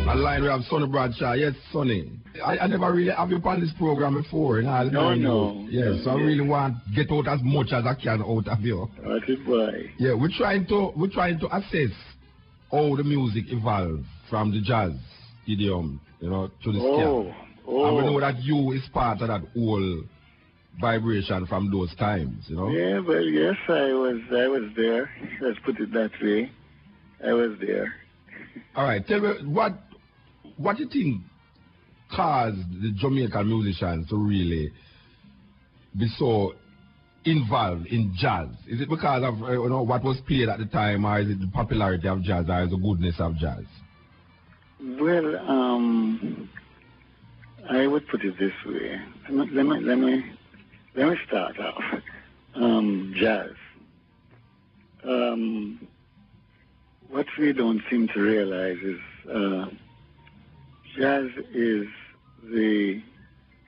Online we have Sonny Bradshaw. Yes, Sonny. I never really have you on this program before. No. Yes, so I really want to get out as much as I can out of you. That's boy. Yeah, we're trying to assess how the music evolved from the jazz idiom, to the ska. And we know that you is part of that whole vibration from those times, Yeah, well, yes, I was there. Let's put it that way. I was there. All right, tell me what you think caused the Jamaican musicians to really be so involved in jazz? Is it because of what was played at the time, or is it the popularity of jazz, or is it the goodness of jazz? Well, I would put it this way. Let me start off. Jazz. What we don't seem to realize is jazz is the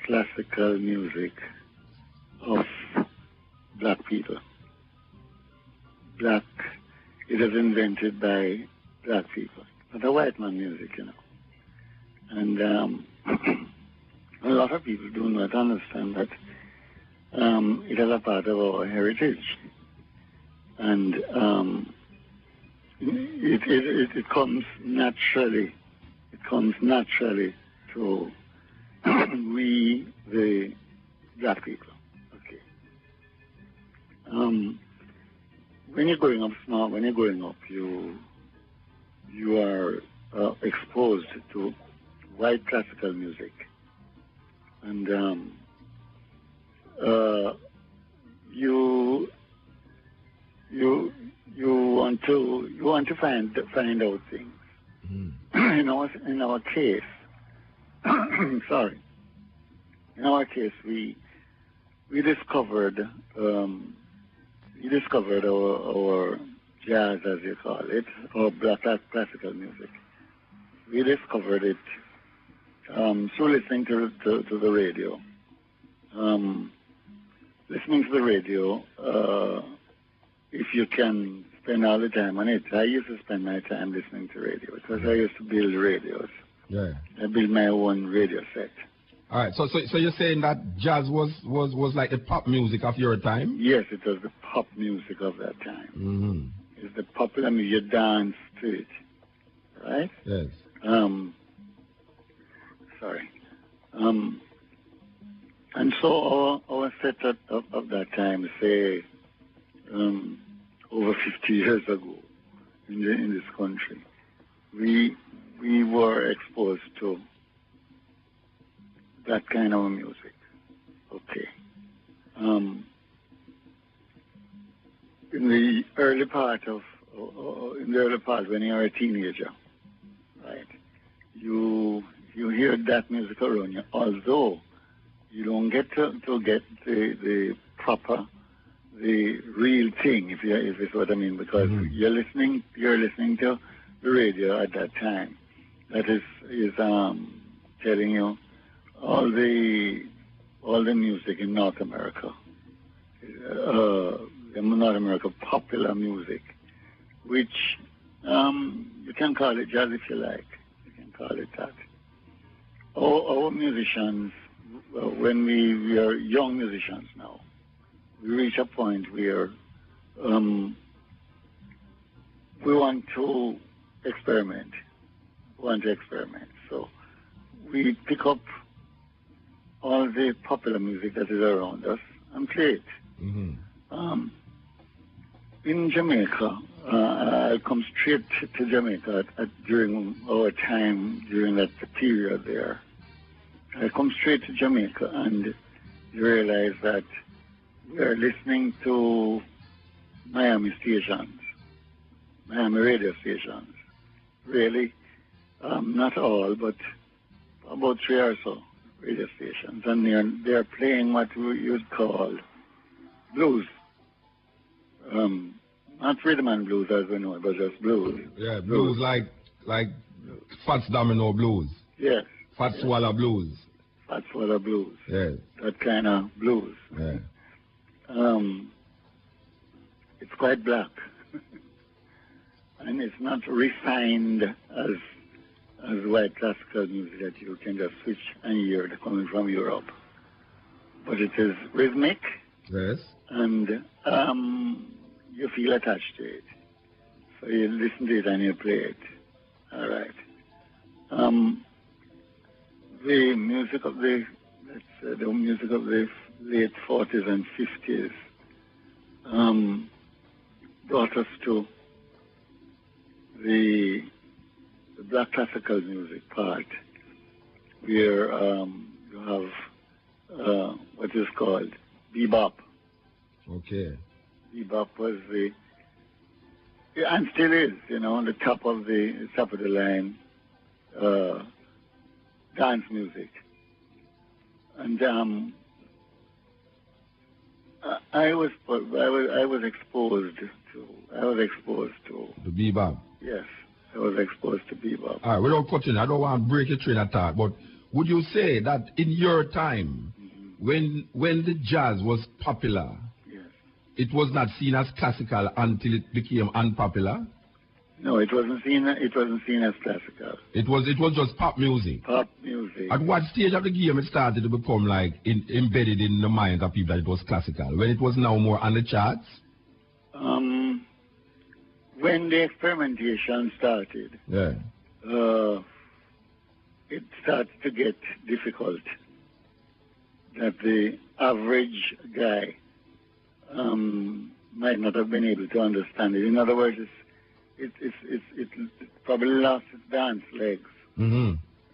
classical music of black people. It is invented by black people, not a white man music, And a lot of people do not understand that it is a part of our heritage. And it comes naturally. It comes naturally to we, the black people. Okay. When you're growing up small, you are exposed to white classical music, and you want to find out things. In our case, in our case, we discovered our jazz, as you call it, or black classical music. We discovered it through listening to the radio. Listening to the radio, if you can spend all the time on it. I used to spend my time listening to radio because I used to build radios. Yeah. I built my own radio set. All right. So you're saying that jazz was like the pop music of your time? Yes, it was the pop music of that time. Mm-hmm. It's the popular music. You dance to it, right? Yes. And so our set of that time, say, over 50 years ago in this country, we were exposed to that kind of music. Okay. In the early part when you're a teenager, right, you hear that music around you, although you don't get to get the proper, the real thing, if it's what I mean, because you're listening to the radio at that time. That is telling you all the music in North America, North America popular music, which you can call it jazz if you like. You can call it that. Our musicians, when we are young musicians now, we reach a point where we want to experiment. So we pick up all the popular music that is around us and play it. Mm-hmm. In Jamaica, I come straight to Jamaica during our time, during that period there. I come straight to Jamaica and you realize that we are listening to Miami radio stations. Really, not all, but about 3 or so radio stations. And they're playing what we would call blues. Not rhythm and blues as we know it, but just blues. Yeah, blues like Fats Domino blues. Yes. Fats Swallow blues. Fats Swallow blues. Yes. That kind of blues. Yeah. It's quite black. And it's not refined as white classical music that you can just switch and hear coming from Europe. But it is rhythmic. Yes. And you feel attached to it. So you listen to it and you play it. All right. The music of the late 40s and 50s brought us to the black classical music part, where you have what is called bebop. Okay. Bebop was and still is, on the top of the line dance music. And I was exposed to the bebop. Yes, I was exposed to bebop. All right, without cutting, I don't want to break your train of thought, but would you say that in your time, when the jazz was popular, yes, it was not seen as classical until it became unpopular? No, it wasn't seen as classical. It was just pop music. Pop music. At what stage of the game it started to become like embedded in the minds of people that it was classical? When it was now more on the charts? When the experimentation started, yeah, it started to get difficult. That the average guy might not have been able to understand it. In other words, it probably lost its dance legs, right?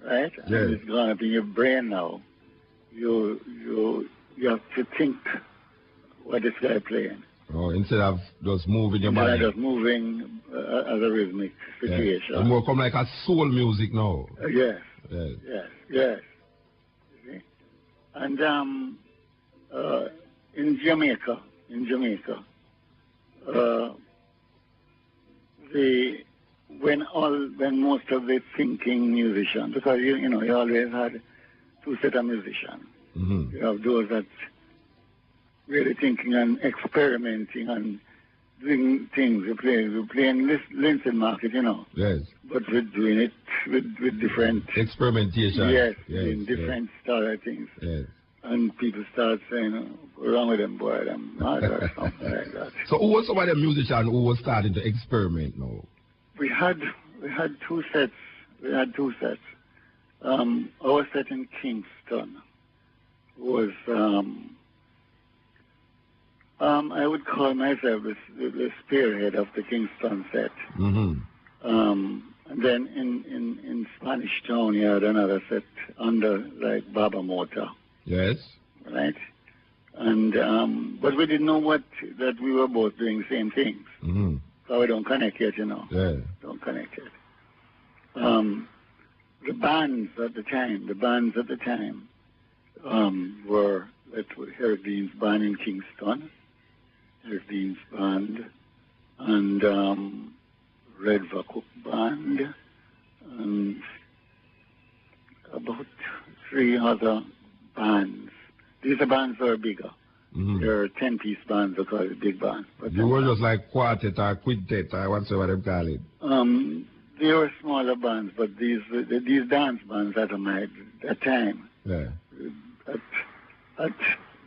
Yes. And it's gone up in your brain now. You have to think what this guy playing. Oh, instead of just moving your body. Instead of moving as a rhythmic situation. Yeah. It more come like a soul music now. Yes. Yes. Yes. Yes. See? And in Jamaica, when most of the thinking musicians, because you always had two set of musicians. Mm-hmm. You have those that really thinking and experimenting and doing things. We're playing Linton Market, Yes. but we're doing it with different experimentation. Yes, yes, in different style of things. Yes. And people start saying, "What's wrong with them, boy? Them mad or something like that." So who was some of the musicians who was starting to experiment now? We had two sets. Our set in Kingston was I would call myself the spearhead of the Kingston set. Mm-hmm. And then in Spanish Town, you had another set under like Baba Muta. Yes. Right? And but we didn't know that we were both doing the same things. Mm-hmm. So we don't connect yet, Yeah. Don't connect yet. The bands at the time were Eric Dean's band in Kingston, Eric Dean's band, and Red Vacook band, and about 3 other bands. These are bands that are bigger. Mm-hmm. They're 10-piece bands, they call it big bands. But you were just like quartet or quintet or whatever they call it. They were smaller bands, but these dance bands at that time, yeah, at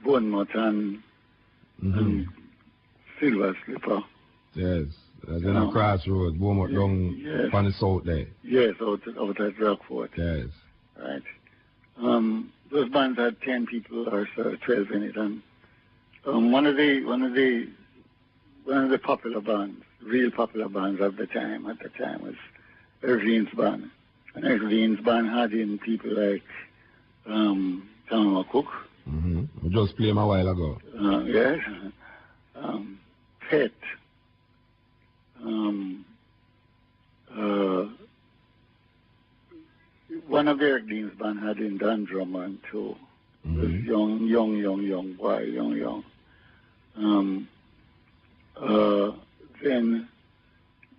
Bournemouth and Silver Slipper. Yes, as in a crossroads, Bournemouth down on the south there. Yes, out at Rockford. Yes. Right. Those bands had 10 people or so, 12 in it, and one of the popular bands, real popular bands at the time was Irvine's band. And Irvine's band had in people like Tom Cook. Mm-hmm. I just played him a while ago. Yes. Pet. One of Eric Dean's band had in Dan Drummond too. Mm-hmm. This young boy. Then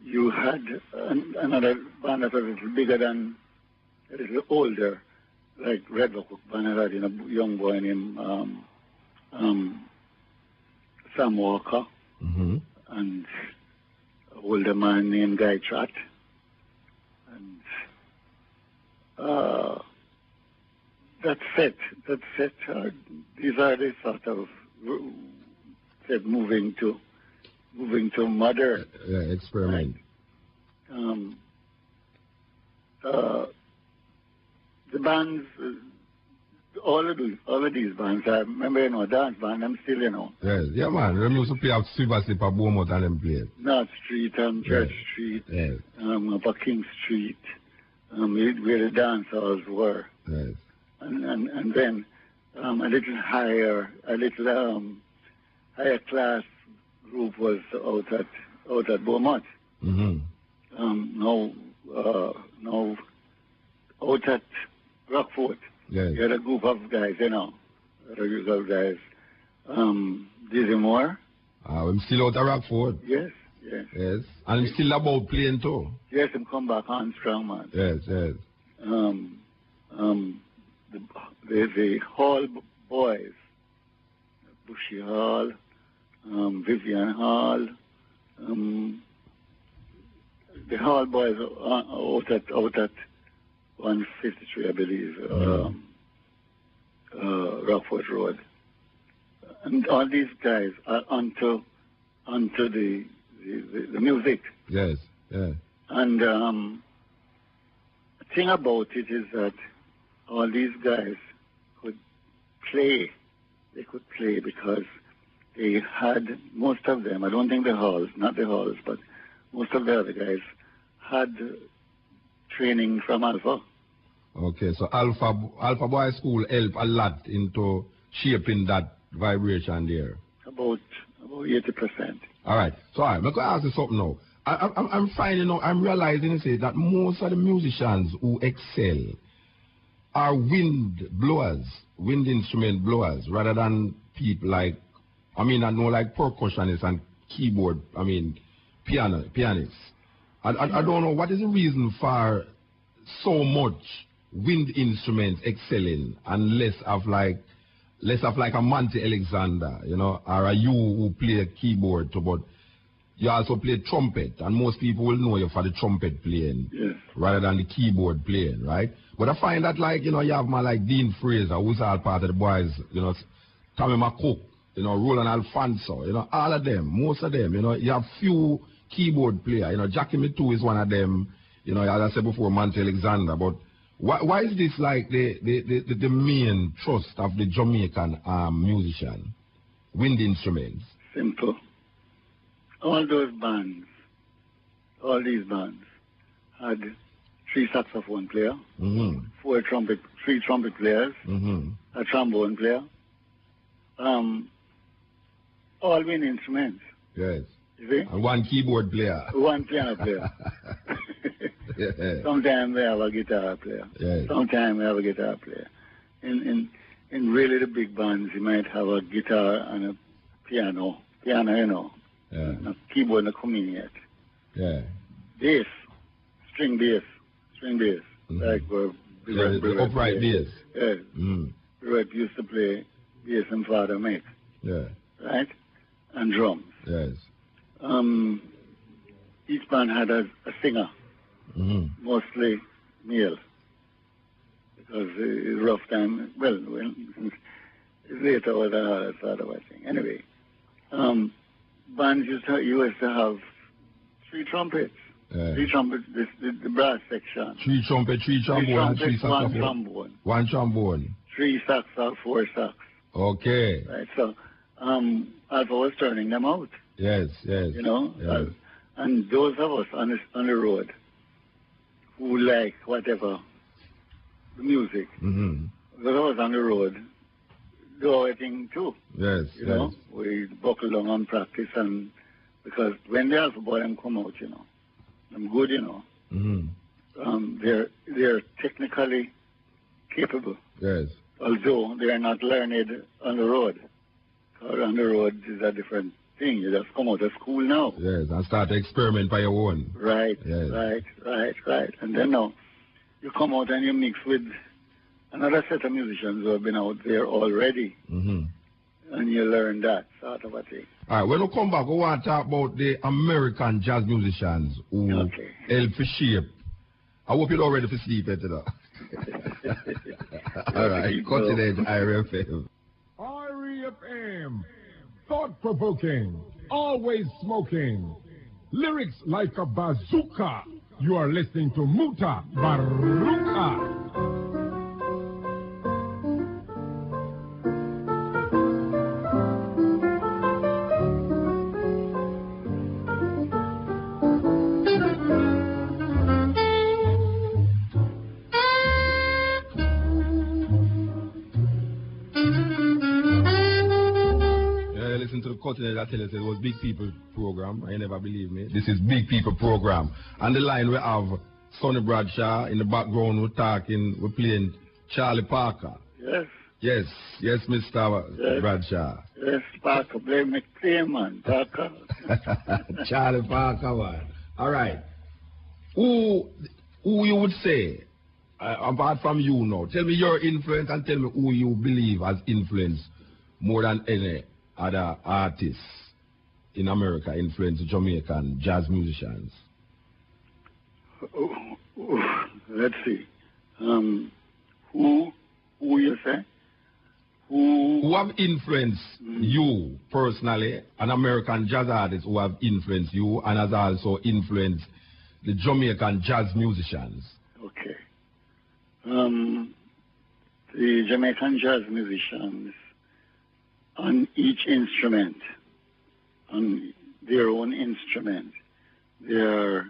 you had another band that was a little bigger a little older, like Red Vacook band that had a young boy named Sam Walker, mm-hmm. and an older man named Guy Trott, and that set. These are the sort of moving to modern experiment. Right? The bands, all of these bands. I remember, dance band. I'm still, Yes, yeah, man. Them used to play up Silver Slipper, Beaumont, and them played. North Street, Church Street, Upper King Street, where the dance halls were. Yes. And then a little higher class group was out at Beaumont. Now out at Rockford. Yes. You had a group of guys, Dizzy Moore. I'm still out at Rockford. Yes. And I'm still about playing too. Yes, I'm come back on strong, man. Yes. The Hall boys, Bushy Hall, Vivian Hall, the Hall boys out at 153, I believe, Rockford Road, and all these guys are onto the music. Yes. And the thing about it is that all these guys could play. They could play because they had, most of them, I don't think not the halls, but most of the other guys had training from Alpha. Okay, so Alpha Boy School help a lot into shaping that vibration there. About 80%. All right. So I'm going to ask you something now. I'm finding out, I'm realizing that most of the musicians who excel are wind instrument blowers, rather than people like, I know like percussionists and keyboard, pianists. I don't know, what is the reason for so much wind instruments excelling and less of like a Monty Alexander, or a you who play a keyboard too, but you also play trumpet, and most people will know you for the trumpet playing, rather than the keyboard playing, right? But I find that, you have man like Dean Fraser, who's all part of the boys, Tommy McCook, Roland Alfonso, all of them, most of them, you have few keyboard players, Jackie Mitu is one of them, as I said before, Monty Alexander, but why is this like the main trust of the Jamaican musician, wind instruments? Simple. All these bands had 3 saxophone players, 3 trumpet players, a trombone player, all wind instruments. Yes. You see? And 1 keyboard player. 1 piano player. Sometimes we have a guitar player. Yes. Sometimes we have a guitar player. In really the big bands, you might have a guitar and a piano. A keyboard not coming yet. Yeah. Bass, string bass. Like where the upright bass. Yes. Brett used to play bass and Father Mike. Yeah. Right? And drums. Yes. Each band had a singer, mostly male, because it's rough time. Well, later was a sort of a thing. Anyway, bands used to have 3 trumpets. 3 trumpets, the brass section. 3 trumpet, 3 trombone, and 3 saxophone. 1 trombone. 1 trombone. 3 sax or 4 sax. Okay. Right, so Alpha was turning them out. Yes. Yes. And those of us on the road who like whatever, the music, those of us on the road do our thing too. Yes. We buckle down and practice, and because when the Alpha Boy them come out, I'm good, they're technically capable. Yes. Although they are not learned on the road. Because on the road is a different thing. You just come out of school now. Yes, and start to experiment by your own. Right, yes. Right. And then now, you come out and you mix with another set of musicians who have been out there already. And you learn that sort of a thing. All right, when we come back, we want to talk about the American jazz musicians who help to shape I hope you're not ready for sleep yet, you know. All right, continent IRFM. IRFM, thought-provoking, always smoking, lyrics like a bazooka. You are listening to Muta Baruka. Continent, I tell you, it was Big People program. I never believe me. This is Big People program. And the line we have Sonny Bradshaw in the background. We're talking. We're playing Charlie Parker. Yes. Yes, Mr. Bradshaw. Yes, Parker. Blame McClain, man. Parker. Charlie Parker, man. All right. Who you would say, apart from you now, tell me your influence and tell me who you believe has influenced more than any other artists in America influence Jamaican jazz musicians? Let's see. Who you say? Who have influenced you personally, an American jazz artist who have influenced you and has also influenced the Jamaican jazz musicians? Okay. The Jamaican jazz musicians on each instrument, on their own instrument, they are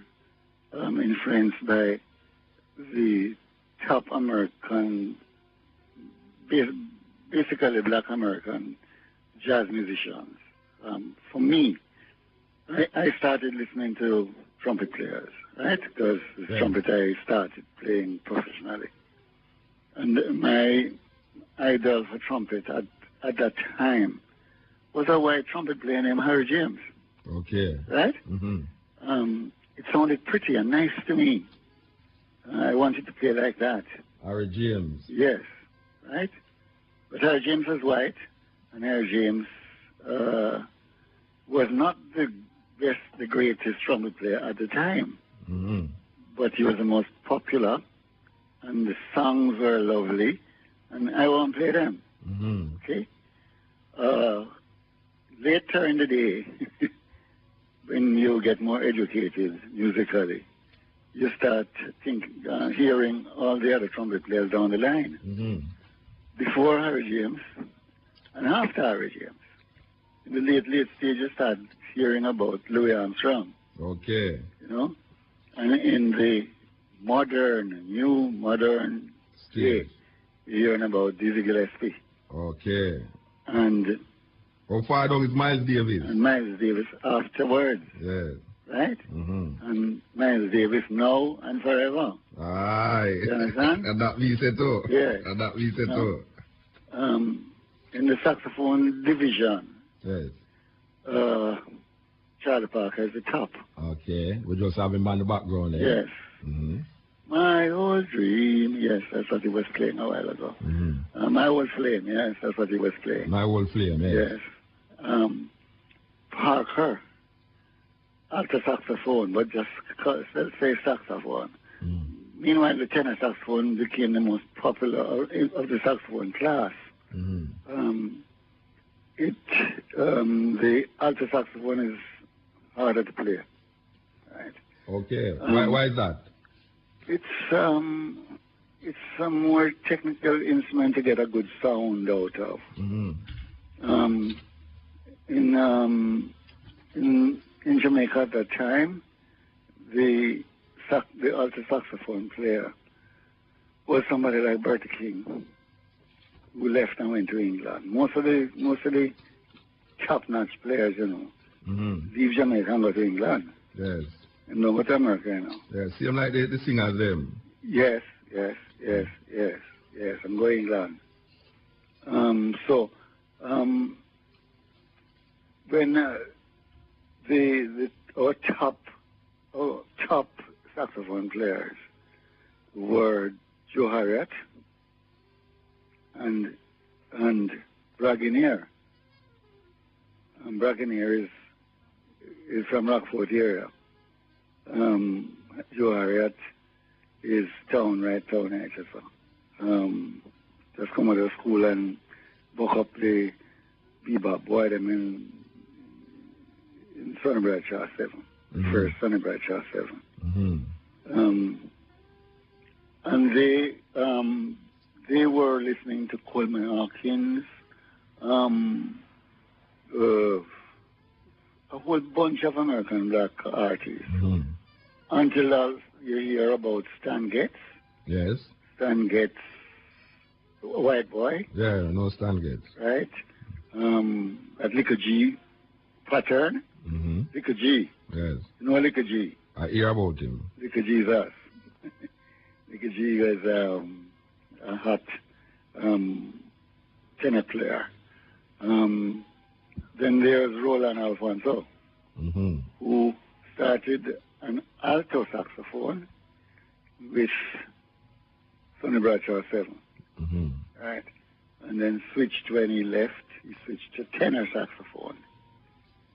influenced by the top American, basically black American jazz musicians. For me, I started listening to trumpet players, right? Because the trumpet I started playing professionally. And my idol for trumpet at that time was a white trumpet player named Harry James. Okay. Right? Mm-hmm. It sounded pretty and nice to me. I wanted to play like that. Harry James. Yes. Right? But Harry James was white, and Harry James was not the best, the greatest trumpet player at the time. Mm-hmm. But he was the most popular, and the songs were lovely, and I want to play them. Mm-hmm. Okay? Later in the day, when you get more educated musically, you start hearing all the other trumpet players down the line. Mm-hmm. Before Harry James and after Harry James. In the late stage, you start hearing about Louis Armstrong. Okay. You know? And in the new modern stage, you're hearing about Dizzy Gillespie. Okay. And how far down is Miles Davis? And Miles Davis afterwards. Yes. Right? Mm-hmm. And Miles Davis now and forever. Aye. You understand? And that we said too. Yeah. And that we said too. In the saxophone division, yes. Charlie Parker is the top. Okay. We just have him on the background there. Yes. Mm-hmm. My old dream, yes, that's what he was playing a while ago. Mm-hmm. My old flame, yes, that's what he was playing. My old flame, yes. Yes. Parker, alto saxophone, but just say saxophone. Mm. Meanwhile, the tenor saxophone became the most popular of the saxophone class. Mm-hmm. The alto saxophone is harder to play. Right. Okay. Why is that? It's a more technical instrument to get a good sound out of. Mm-hmm. In Jamaica at that time, the alto saxophone player was somebody like Bertie King, who left and went to England. Most of the top-notch players, mm-hmm. leave Jamaica and go to England. Yes. And go to America, Yes. Seem like the singers them. Yes. I'm going England. When our top saxophone players were Joe Harriott and Braginier. And Braginier is from Rockford area. Joe Harriott is town, right town, actually. Just come out of school and buck up the bebop boy them in Sonny Bradshaw 7. First Sonny Bradshaw 7. And they were listening to Coleman Hawkins, a whole bunch of American black artists. Until you hear about Stan Getz. Yes. Stan Getz, white boy. Yeah, no Stan Getz. Right. At Licker G pattern. Licker G. Yes. You know Licker G? I hear about him. Licker G is us. Licker G is a hot tenor player. Then there's Roland Alfonso, who started an alto saxophone with Sonny Bradshaw 7. Right? And then switched when he left, he switched to tenor saxophone.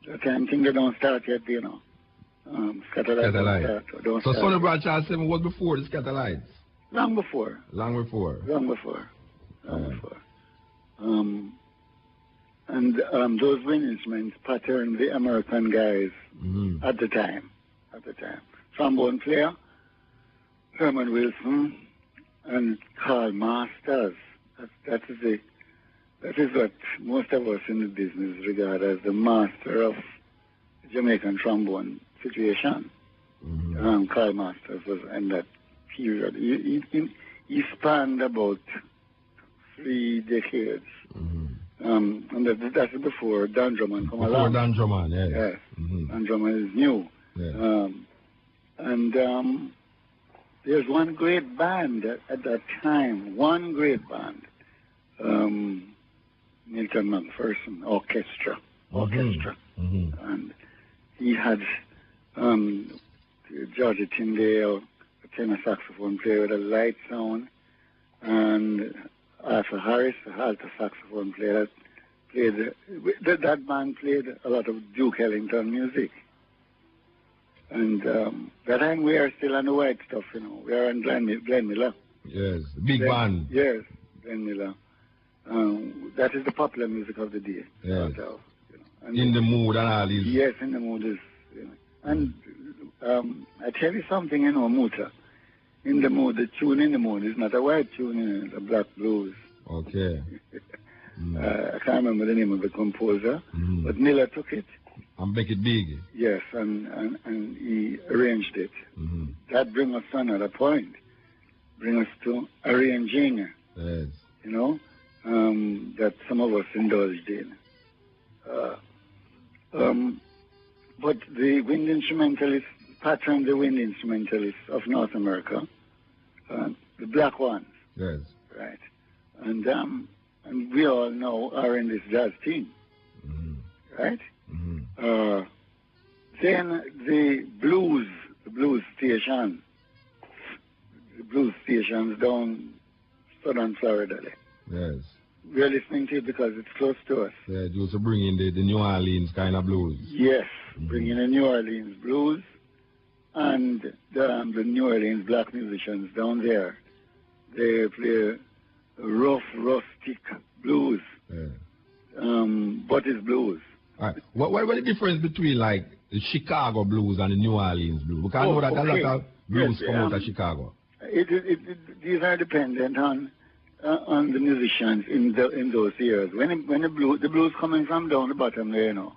That time thing they don't start yet, you know. Scatterlight. So Sonny Bradshaw 7 was before the Scatterlights? Long before. Long before. And those wind instruments patterned the American guys at the time. Trombone player, Herman Wilson, and Carl Masters. That is what most of us in the business regard as the master of Jamaican trombone situation. Carl Masters was in that period. He spanned about 3 decades. And that's before Dan Drummond come along. Before Dan Drummond, yes. Yes. Dan Drummond is new. Yeah. And there's one great band at that time, Milton McPherson Orchestra. And he had Georgia Tyndale, a tenor saxophone player with a light sound, and Arthur Harris, a alto saxophone player, that band played a lot of Duke Ellington music. And that time we are still on the white stuff, you know. We are on Glenn Miller. Yes, big band. Yes, Glenn Miller. That is the popular music of the day. Yes. And in the mood and all these. Yes, in the mood is. You know. And I tell you something, you know, Muta. In the mood, the tune in the mood is not a white tune, it's a black blues. Okay. I can't remember the name of the composer, but Miller took it. And make it big. Yes, and he arranged it. That brings us to another point. Bring us to arranging. Yes. You know, that some of us indulged in. But the wind instrumentalists patterned the wind instrumentalists of North America, the black ones. Yes. Right. And we all know are in this jazz team. Right? Then the blues stations down southern Florida. Yes. We are listening to it because it's close to us. Yeah, you used to bring in the New Orleans kind of blues. Yes, bring in the New Orleans blues and the New Orleans black musicians down there. They play rough, rustic blues. Yeah. But it's blues. All right. What the difference between like the Chicago blues and the New Orleans blues? Because I know that a lot of blues come out of Chicago. These are dependent on the musicians in those years. When the blues coming from down the bottom there, you know.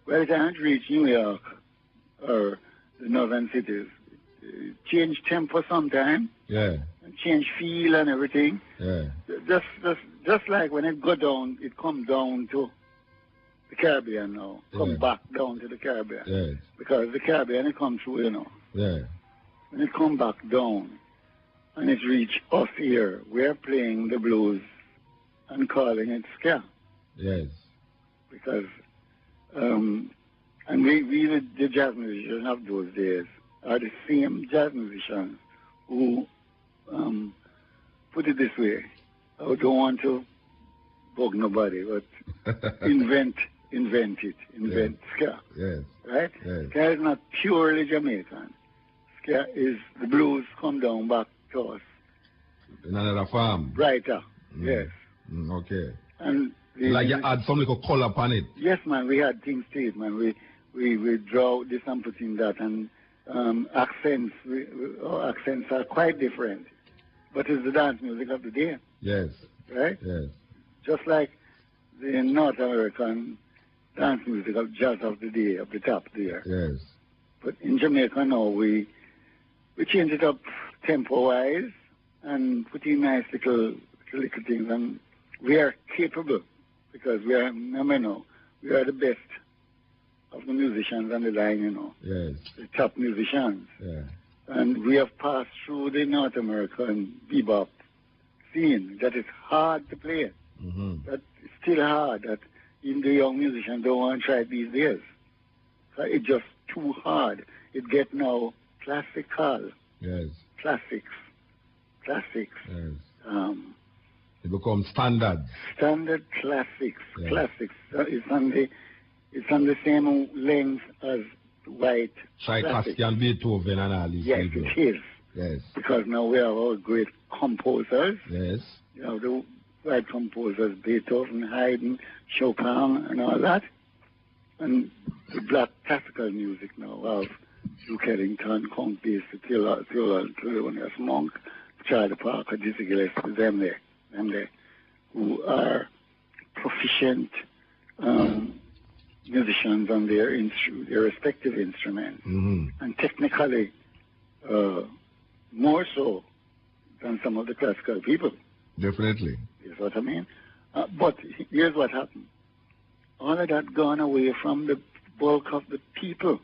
By the time it reach New York or the northern cities, change tempo sometime. Yeah. And change feel and everything. Yeah. Just like when it go down, it come down to the Caribbean now. Come back down to the Caribbean. Yes. Because the Caribbean it come through, you know. Yeah. When it come back down and it reach us here, we're playing the blues and calling it ska. Yes. Because and we the jazz musicians of those days are the same jazz musicians who put it this way. I don't want to bug nobody, but invent ska. Yes. Right? Yes. Ska is not purely Jamaican. is the blues come down back to us. In another farm. Brighter, yes. Okay. And like you add some little color upon it. Yes, man, we had things to it, man. We draw this and put in that, and accents, our accents are quite different. But it's the dance music of the day. Yes. Right? Yes. Just like the North American dance music of jazz of the day, of the top there. Yes. But in Jamaica now, we change it up tempo-wise and put in nice little things, and we are capable because we are the best of the musicians on the line, you know. Yes. The top musicians. Yeah. And we have passed through the North American bebop scene that is hard to play. That it's still hard, that even the young musicians don't want to try it these days. It's just too hard. It get now classical. Yes. Classics. Yes. It becomes standard. Standard classics. Yes. Classics. It's on the same length as white. Tchaikovsky and Beethoven and all these yes, people. Yes, it is. Yes. Because now we have our great composers. Yes. You know, the white composers, Beethoven, Haydn, Chopin, and all that. And the black classical music now of Duke Ellington, Count Basie, Thelonious Monk, Charlie Parker, Dizzy Gillespie, them there, who are proficient musicians on their respective instruments, and technically more so than some of the classical people. Definitely. Is what I mean. But here's what happened. All of that gone away from the bulk of the people,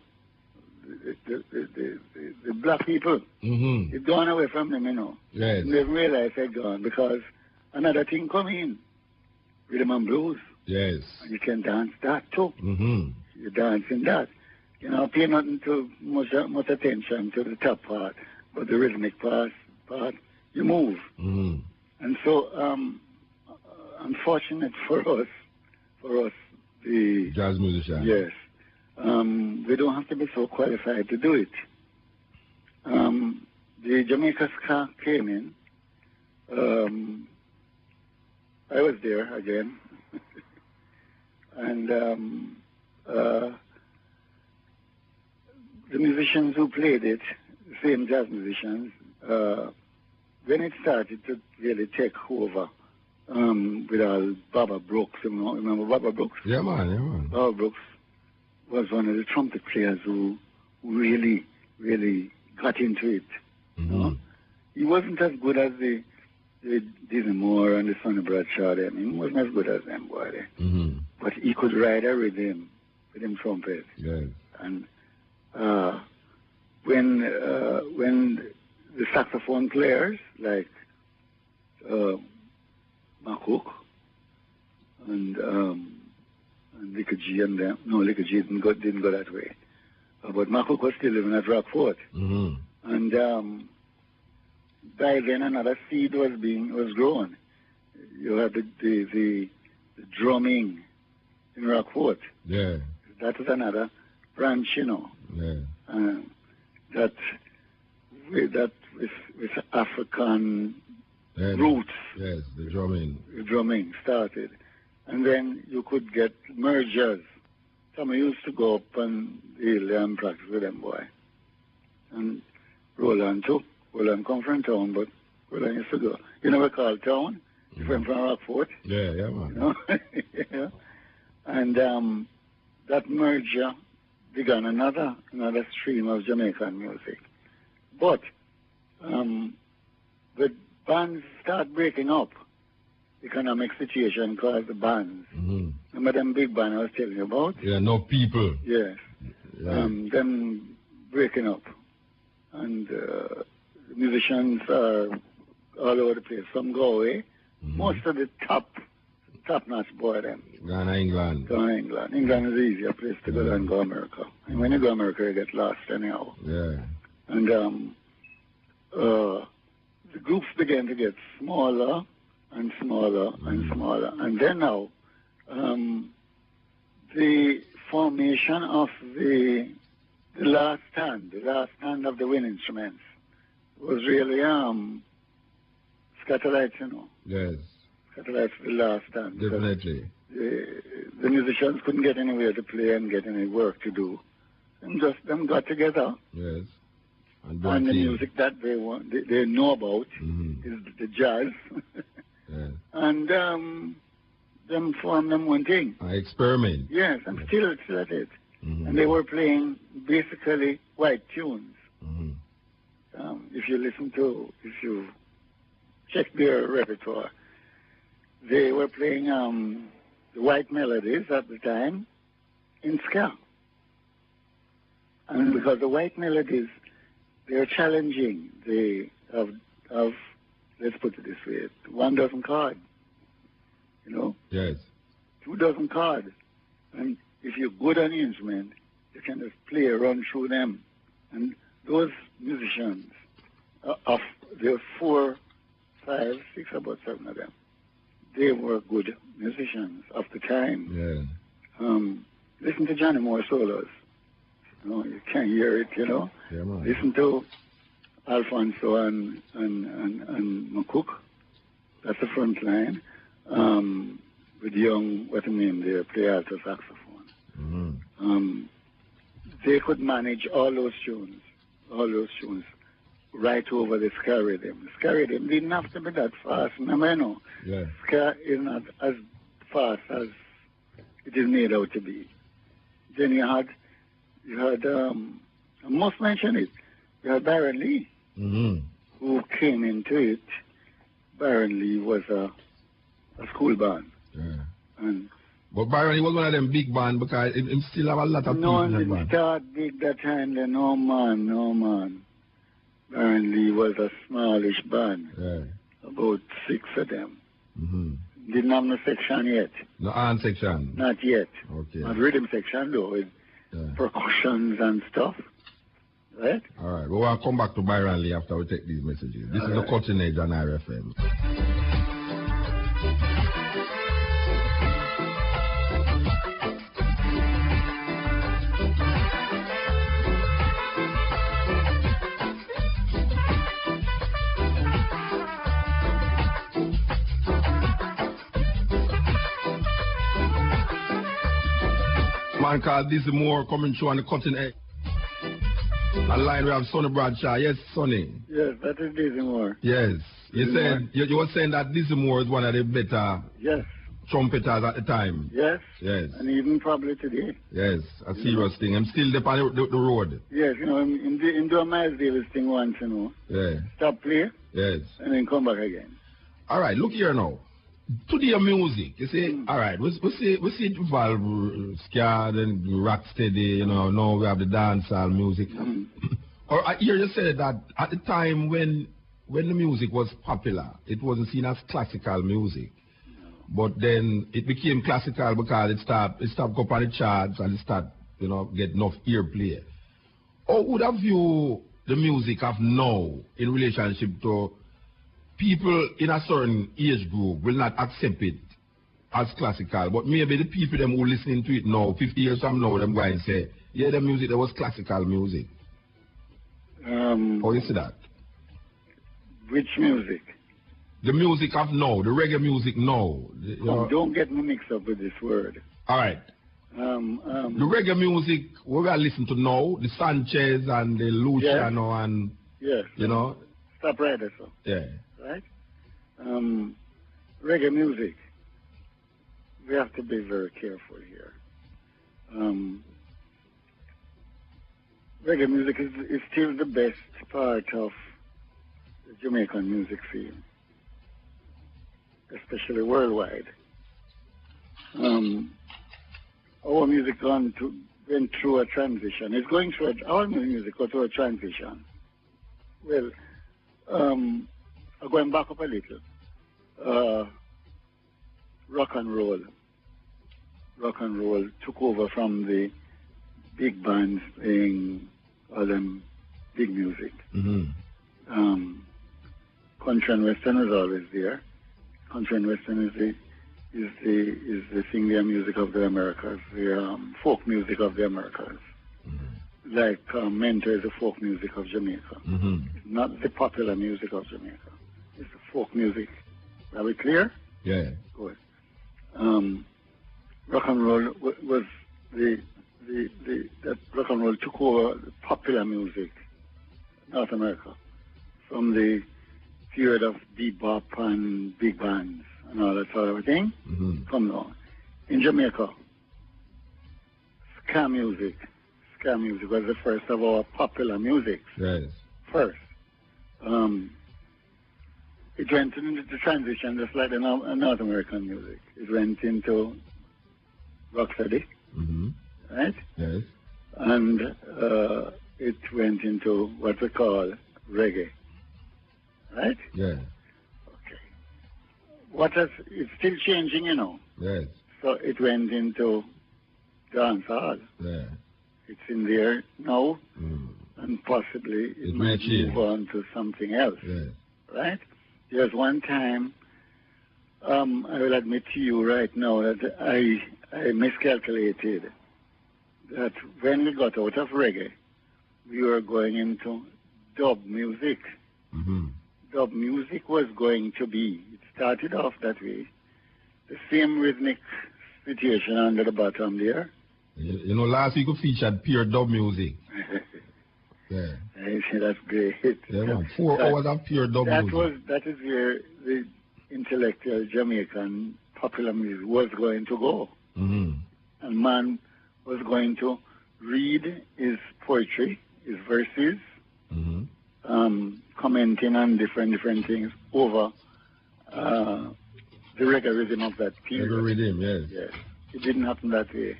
the black people. It gone away from them, you know. Yes. And they realized it gone because another thing come in, rhythm and blues. Yes. And you can dance that too. You dance in that. You know, pay nothing to much attention to the top part, but the rhythmic part, you move. And so, unfortunate for us, the jazz musician. Yes. We don't have to be so qualified to do it. The Jamaica ska came in. I was there again. And the musicians who played it, the same jazz musicians, when it started to really take over, with all Baba Brooks, you know, remember Baba Brooks? Yeah, man. Baba Brooks was one of the trumpet players who really, really got into it. You know? He wasn't as good as the Disney Moore and the Sonny Bradshaw. He wasn't as good as them, boy. But he could ride a rhythm with him trumpet. Yes. And when the saxophone players like McCook and Licker G and them. No, Licker G didn't go that way. But McCook was still living at Rockfort. And by then another seed was grown. You had the drumming in Rockfort. Yeah. That was another branch, you know. Yeah. That with African roots. Yes, the drumming. The drumming started. And then you could get mergers. Some used to go up and and practice with them, boy. And Roland too. Roland come from town, but Roland used to go. You never call town? You from Rockfort? Yeah, man. You know? Yeah. And that merger began another stream of Jamaican music. But the bands start breaking up. Economic situation caused the bands. Remember them big bands I was telling you about? Yeah, no people. Yes. Yeah. Them breaking up. And the musicians are all over the place. Some go away. Most of the top-notch boy them. Gone to England. England is an easier place to go than go America. And when you go America, you get lost anyhow. Yeah. And the groups began to get smaller and smaller and smaller. And then now, the formation of the the last stand of the wind instruments was really scatterlights, you know. Yes. Scatterlights the last stand. Definitely. The musicians couldn't get anywhere to play and get any work to do. And just them got together. Yes. And the music that they know about is the jazz. Yes. And them form them one thing. Experiment. Yes, and still at it. And they were playing basically white tunes. If you check their repertoire, they were playing the white melodies at the time in ska. And because the white melodies, they're challenging. They have, let's put it this way, 1 dozen chord, you know? Yes. 2 dozen chord. And if you're good on the instrument, you can just play, run through them. And those musicians, there were 4, 5, 6, about 7 of them. They were good musicians of the time. Yeah. Listen to Johnny Moore solos. You know, you can't hear it, you know. Yeah, man. Listen to Alfonso and McCook. That's the front line. With young, what I mean, they play alto saxophone. They could manage all those tunes right over the ska rhythm. The ska rhythm didn't have to be that fast. No. Yeah. Ska is not as fast as it is made out to be. Then you had I must mention it, you had Byron Lee, who came into it. Byron Lee was a school band. Yeah. But Byron, he was one of them big band because he still have a lot of people in that band. No, didn't start big that time. Then. No, man. Byron Lee was a smallish band. Yeah. About 6 of them. Didn't have no section yet. No hand section? Not yet. Okay. Not rhythm section, though, with percussions and stuff. Right? All right. We'll come back to Byron Lee after we take these messages. This is the Cutting Edge on RFM. Man called Dizzy Moore coming through on the Cutting Edge. A line we have Sonny Bradshaw. Yes, Sonny. Yes, that is Dizzy Moore. Yes. You were saying that Dizzy Moore is one of the better trumpeters at the time. Yes. Yes. And even probably today. Yes, a serious thing. I'm still on the road. Yes, you know, in do a Miles Davis thing once, you know. Yeah. Stop play. Yes. And then come back again. All right, look here now. To the music, you see, all right, we see it evolve, ska, then rock steady, you know, now we have the dancehall music. Or I hear you say that at the time when the music was popular, it wasn't seen as classical music. But then it became classical because it stopped up on the charts and it started, you know, get enough earplay. How would have you the music of now in relationship to people in a certain age group will not accept it as classical, but maybe the people them who listening to it now, 50 years from now, them going to say, yeah, the music, that was classical music. How you see that? Which music? The music of now, the reggae music now. Don't get me mixed up with this word. All right. The reggae music we're going to listen to now, the Sanchez and the Luciano and, you know. Stop right there, sir. Yeah. Right? Reggae music, we have to be very careful here. Reggae music is still the best part of the Jamaican music scene, especially worldwide. Our music went through a transition. It's going through our music went through a transition. Well, going back up a little, rock and roll took over from the big bands playing all them big music. Country and Western was always there. Country and Western is the singer music of the Americas, the folk music of the Americas. like Mentor is the folk music of Jamaica. It's not the popular music of Jamaica. It's the folk music. Are we clear? Yeah. Good. Rock and roll was that rock and roll took over the popular music in North America from the period of bebop and big bands and all that sort of thing. Come on. In Jamaica, ska music was the first of our popular music. Yes. First. It went into the transition just like the North American music. It went into rocksteady, right? Yes. And it went into what we call reggae, right? Yeah. Okay. It's still changing, you know. Yes. So it went into dancehall. Yeah. It's in there now, and possibly it might move on to something else, right? There's one time, I will admit to you right now that I miscalculated that when we got out of reggae, we were going into dub music. Dub music was going to be, it started off that way, the same rhythmic situation under the bottom there. You know, last week we featured pure dub music. Yeah. That's great. Yeah, man. 4 hours of pure dub music. That is where the intellectual Jamaican popular music was going to go. And man was going to read his poetry, his verses, commenting on different things over the reggae rhythm of that period. Reggae rhythm, yes. Yes. It didn't happen that way.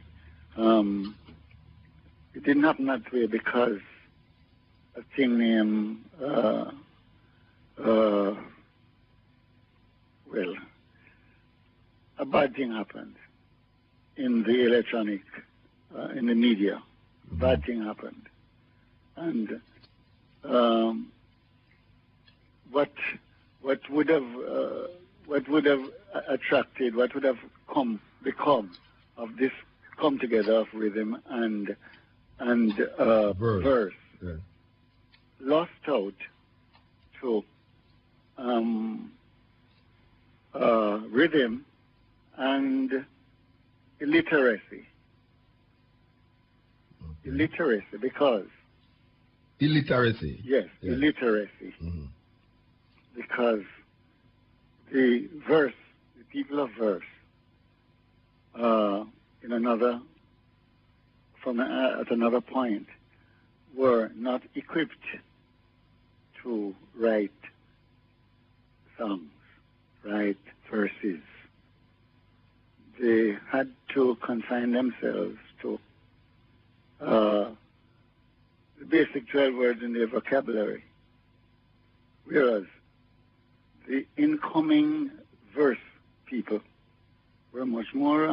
It didn't happen that way because a thing named, a bad thing happened in the electronic, in the media. Bad thing happened. And what would have attracted, what would have become of this come together of rhythm and verse. Yeah. Lost out to rhythm and illiteracy. Illiteracy, because... Illiteracy? Yes, illiteracy. Because the verse, the people of verse, at another point, were not equipped to write songs, write verses. They had to confine themselves to the basic 12 words in their vocabulary, whereas the incoming verse people were much more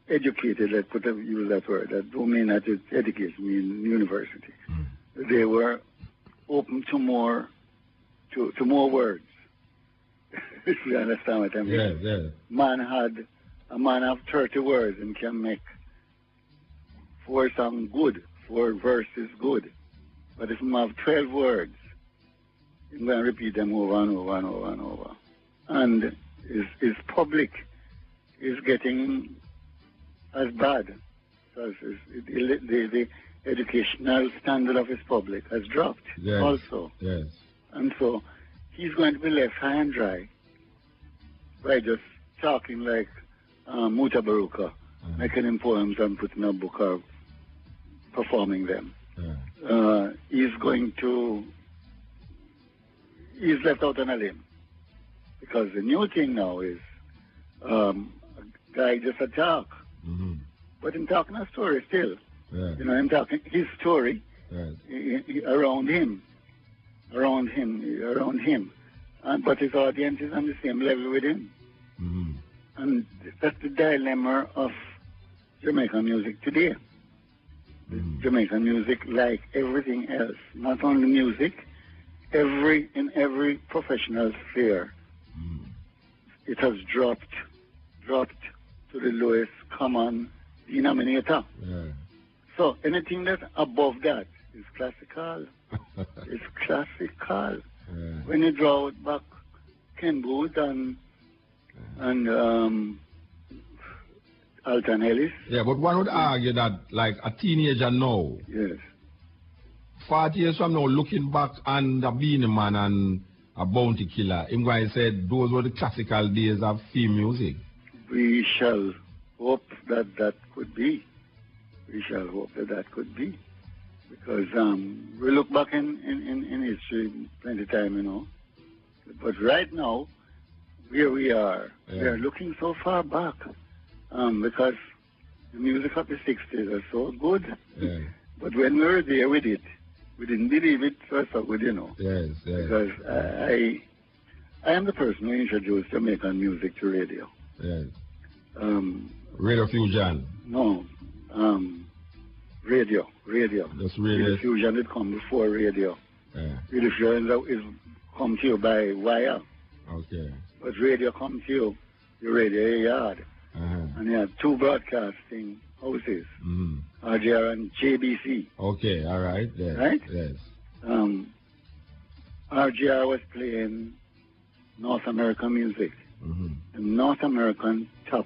educated. Let's use that word. That don't mean that it's education, mean university. They were open to more words. If you understand what I mean. Yeah. A man have 30 words and can make 4 songs good, 4 verses good. But if you have 12 words, you're going to repeat them over and over and over and over. And his public is getting as bad because the educational standard of his public has dropped also. Yes. And so he's going to be left high and dry by just talking like Muta, making him poems and putting a book or performing them. He's left out on a limb. Because the new thing now is a guy just a talk. But him talking a story still. Yeah. You know, him talking his story around him. But his audience is on the same level with him. And that's the dilemma of Jamaican music today. Jamaican music, like everything else, not only music, in every professional sphere, it has dropped to the lowest common denominator. Yeah. So anything that's above that is classical. It's classical. Yeah. When you draw it back, Ken Booth and Alton Ellis. Yeah, but one would argue that, like, a teenager now, Yes. 40 years from now, looking back on the Beanie Man and a Bounty Killer, him going to say those were the classical days of film music. We shall hope that that could be. We shall hope that that could be. Because we look back in history plenty of time, you know. But right now, where we are, we are looking so far back. Because the music of the 60s are so good. Yeah. But when we were there with it, we didn't believe it was so good, you know. Yes, yes. Because I am the person who introduced Jamaican music to radio. Yes. Radio Fusion. No, radio. That's radio. Radio Fusion did come before radio. Yeah. Radio Fusion is come to you by wire. Okay. But radio come to you, your radio yard. And you have two broadcasting houses, RGR and JBC. Okay, all right. Yes, right? Yes. RGR was playing North American music, the North American top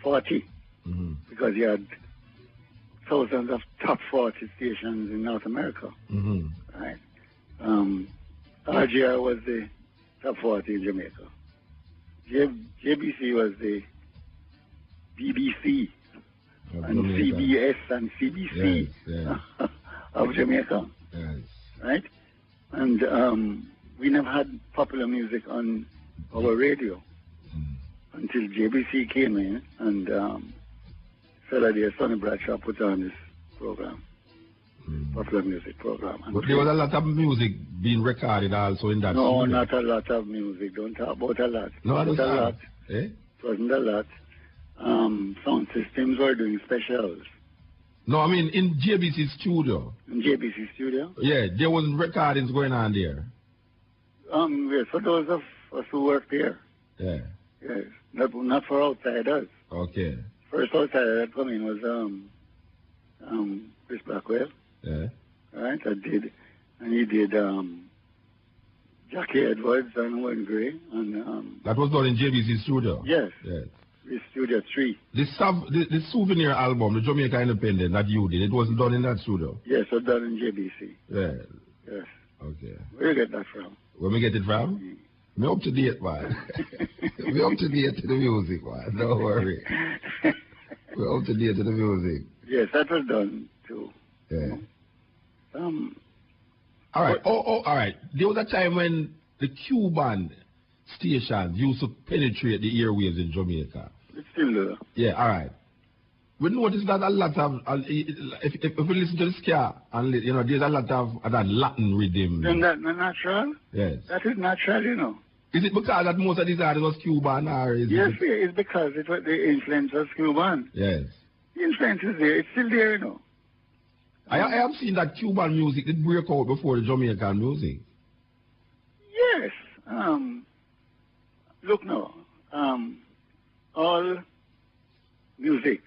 40, because you had thousands of top 40 stations in North America. Right? RGR was the top 40 in Jamaica. JBC was the BBC and CBS and CBC of Jamaica. Yes. Right? And we never had popular music on our radio until JBC came in and Sonny Bradshaw put on this program, popular music program. And but there was a lot of music being recorded also in that No, studio. not a lot of music. Don't talk about a lot. No, not a lot. Eh? It wasn't a lot. Sound systems were doing specials. No, I mean in JBC studio. In JBC studio? Yeah, there was recordings going on there. Yes, for those of us who work there. Yeah. Yes, not for outsiders. Okay. First outsider that come in was Chris Blackwell. Yeah. Right, I did, and he did Jackie Edwards and Warren Gray and that was done in JBC studio. Yes. Yes. Studio 3. The souvenir album, the Jamaica Independent that you did, it wasn't done in that studio? Yes, it was done in JBC. Yeah. Yes. Okay. Where you get that from? Where we get it from? Me up to date, man. We up to date to the music, man. Don't worry. We're up to date to the music. Yes, that was done too. Yeah. All right. All right. There was a time when the Cuban stations used to penetrate the airwaves in Jamaica. It's still there. Yeah, all right. We noticed that a lot of, if we listen to the ska, and you know, there's a lot of that Latin rhythm. Then that's natural? Yes. That is natural, you know. Is it because that most of these artists was Cuban, or is yes, it? It's because it was the influence was Cuban. Yes. The influence is there. It's still there, you know. I have seen that Cuban music did break out before the Jamaican music. Yes. Look now. All music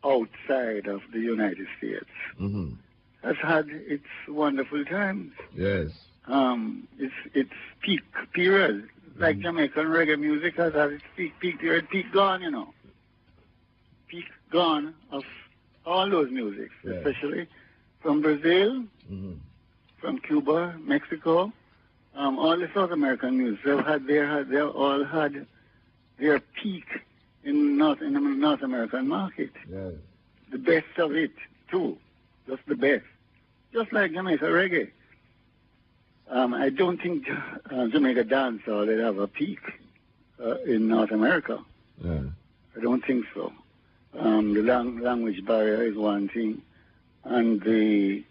outside of the United States has had its wonderful times. Yes. Its peak period. Like Jamaican reggae music has had its peak period, peak gone, you know. Peak gone of all those musics, especially from Brazil, from Cuba, Mexico, all the South American music. They all had their peak in the North American market. Yes. The best of it too, just the best. Just like Jamaica reggae. I don't think Jamaica dancehall will have a peak in North America. Yeah. I don't think so. The language barrier is one thing, and the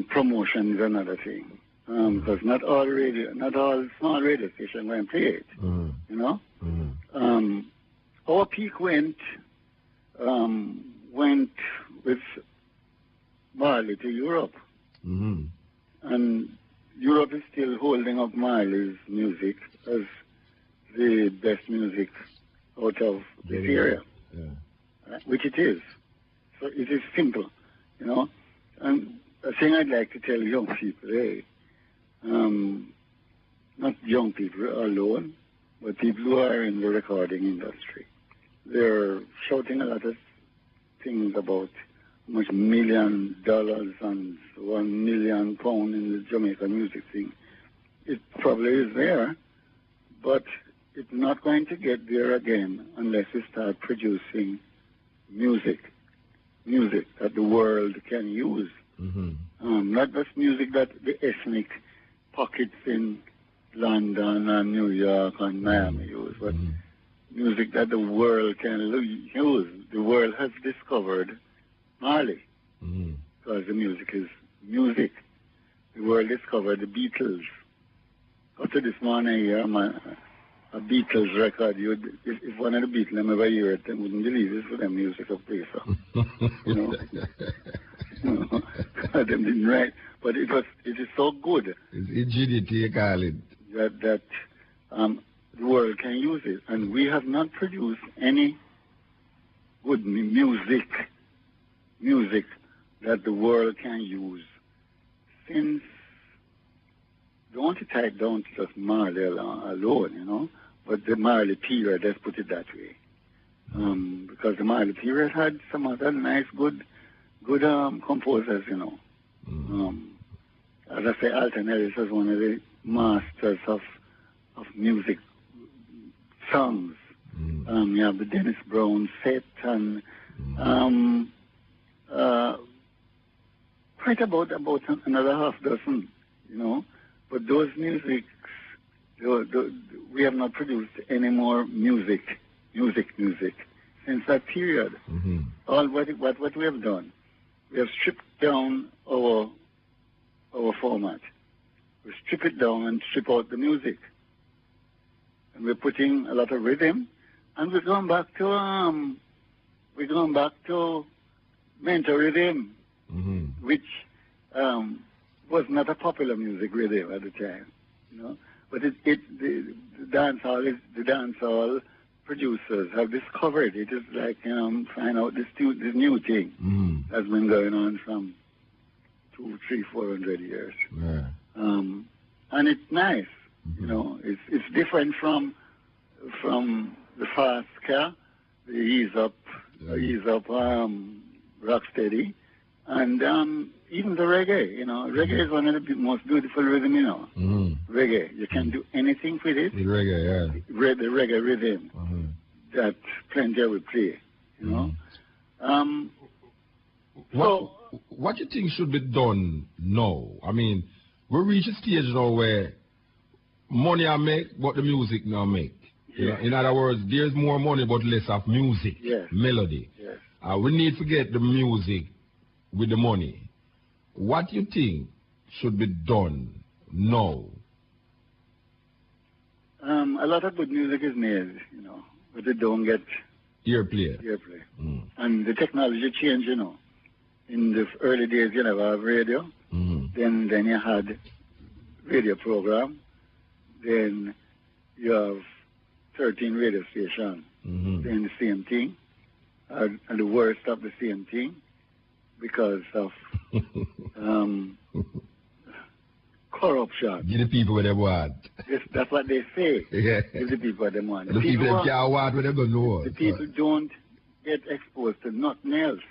promotion is another thing. Because not all small radio stations going to play it. You know. Our peak went with Marley to Europe, and Europe is still holding up Marley's music as the best music out of this area, which it is. So it is simple, you know. And a thing I'd like to tell young people, not young people alone, but people who are in the recording industry. They're shouting a lot of things about how much $1 million and £1 million in the Jamaican music thing. It probably is there, but it's not going to get there again unless we start producing music that the world can use. Not just music that the ethnic pockets in London and New York and Miami use, but music that the world can use. The world has discovered Marley, because the music is music. The world discovered the Beatles. After this morning here, a Beatles record, if one of the Beatles ever hear it, they wouldn't believe it's for them music up there, so. You know? Them didn't write, but it is so good. It's ingenuity, you call it. That the world can use it, and we have not produced any good music that the world can use since. Don't want to tie it down to just Marley alone, you know, but the Marley period, let's put it that way, because the Marley period had some other nice, good composers, you know. As I say, Alton Ellis is one of the masters of music songs. You have the Dennis Brown set and quite about another half dozen, you know. But those musics, we have not produced any more music since that period. All what we have done, we have stripped down our format. We strip it down and strip out the music, and we're putting a lot of rhythm, and we're going back to mental rhythm, which was not a popular music rhythm at the time, you know. But the dancehall producers have discovered it. Is like, you know, find out this new thing that's been going on from 200, 300, 400 years. Yeah. And it's nice, you know. It's different from the fast ska, the ease up, rocksteady, and even the reggae. You know, reggae is one of the most beautiful rhythm. You know, reggae. You can do anything with it. With reggae, yeah. The reggae rhythm that plenty will play. You know. What do you think should be done now? I mean, we reach a stage now where money I make, but the music now make. You know, in other words, there's more money but less of music, melody. Yes. We need to get the music with the money. What do you think should be done now? A lot of good music is made, you know, but they don't get Earplay. And the technology changed, you know. In the early days, you never have radio. Then you had radio program. Then you have 13 radio stations. Then the same thing. And the worst of the same thing because of corruption. Give the people what they want. Yes, that's what they say. Give the people what they want. The people that can't want what they don't know. The people don't get exposed to nothing else.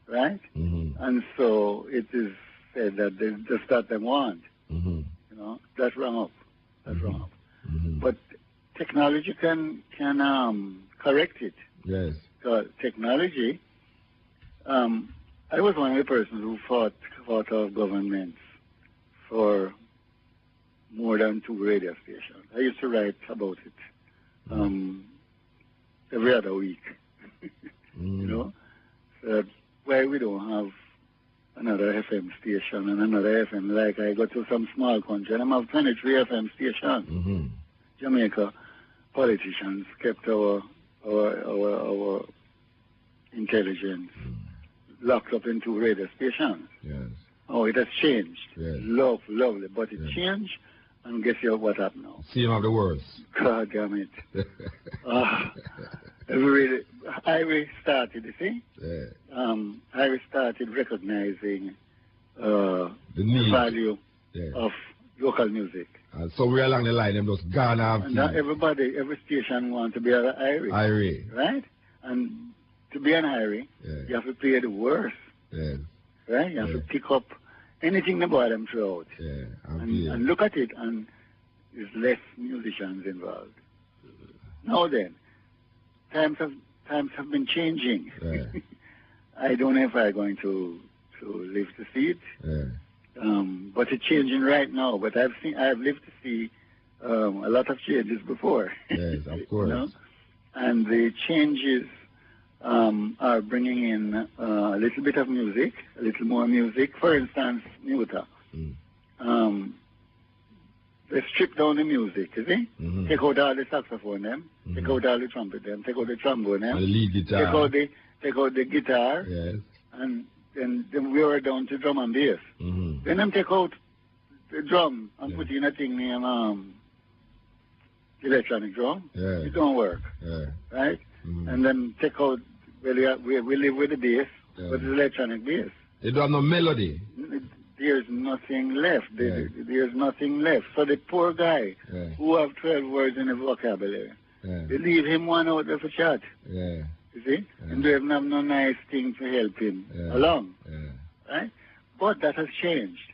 Right? And so it is said that they just that they want. You know, that's wrong up. That's wrong up. But technology can correct it. Yes. So technology. I was one of the persons who fought off governments for more than 2 radio stations. I used to write about it every other week. You know, so that why we don't have another FM station and another FM. Like I go to some small country and I have 23 FM stations. Jamaica politicians kept our intelligence locked up in 2 radio stations. Yes. Oh, it has changed. Yes. Lovely, but it changed, And guess what happened now? Scene of the worst. God damn it. I started, you see? Yeah. I started recognizing The the value of local music. So we're along the line, them just gone off. And everybody, every station wants to be an Irie. Irie. Right? And to be an Irie, you have to play the worst. Yes. Right? You have to pick up anything the bottom throw out. Yeah. And look at it, and there's less musicians involved. Now then, times have been changing. Yeah. I don't know if I'm going to live to see it. Yeah. But it's changing right now. But I've lived to see a lot of changes before. Yes, of course. You know? And the changes are bringing in a little bit of music, a little more music. For instance, Muta. They strip down the music, you see? Take out all the saxophone them, take out all the trumpet them, take out the trombone them, and the lead guitar. Take out the guitar, yes. And then we are down to drum and bass. Then them take out the drum and put in a thing named electronic drum. Yeah. It don't work. Yeah. Right? And then take out, we live with the bass, but it's electronic bass. They don't have no melody. There's nothing left. There's nothing left. So the poor guy who have 12 words in the vocabulary, they leave him one out of a chat. Yeah. You see? And they have no nice thing to help him along. Right? But that has changed.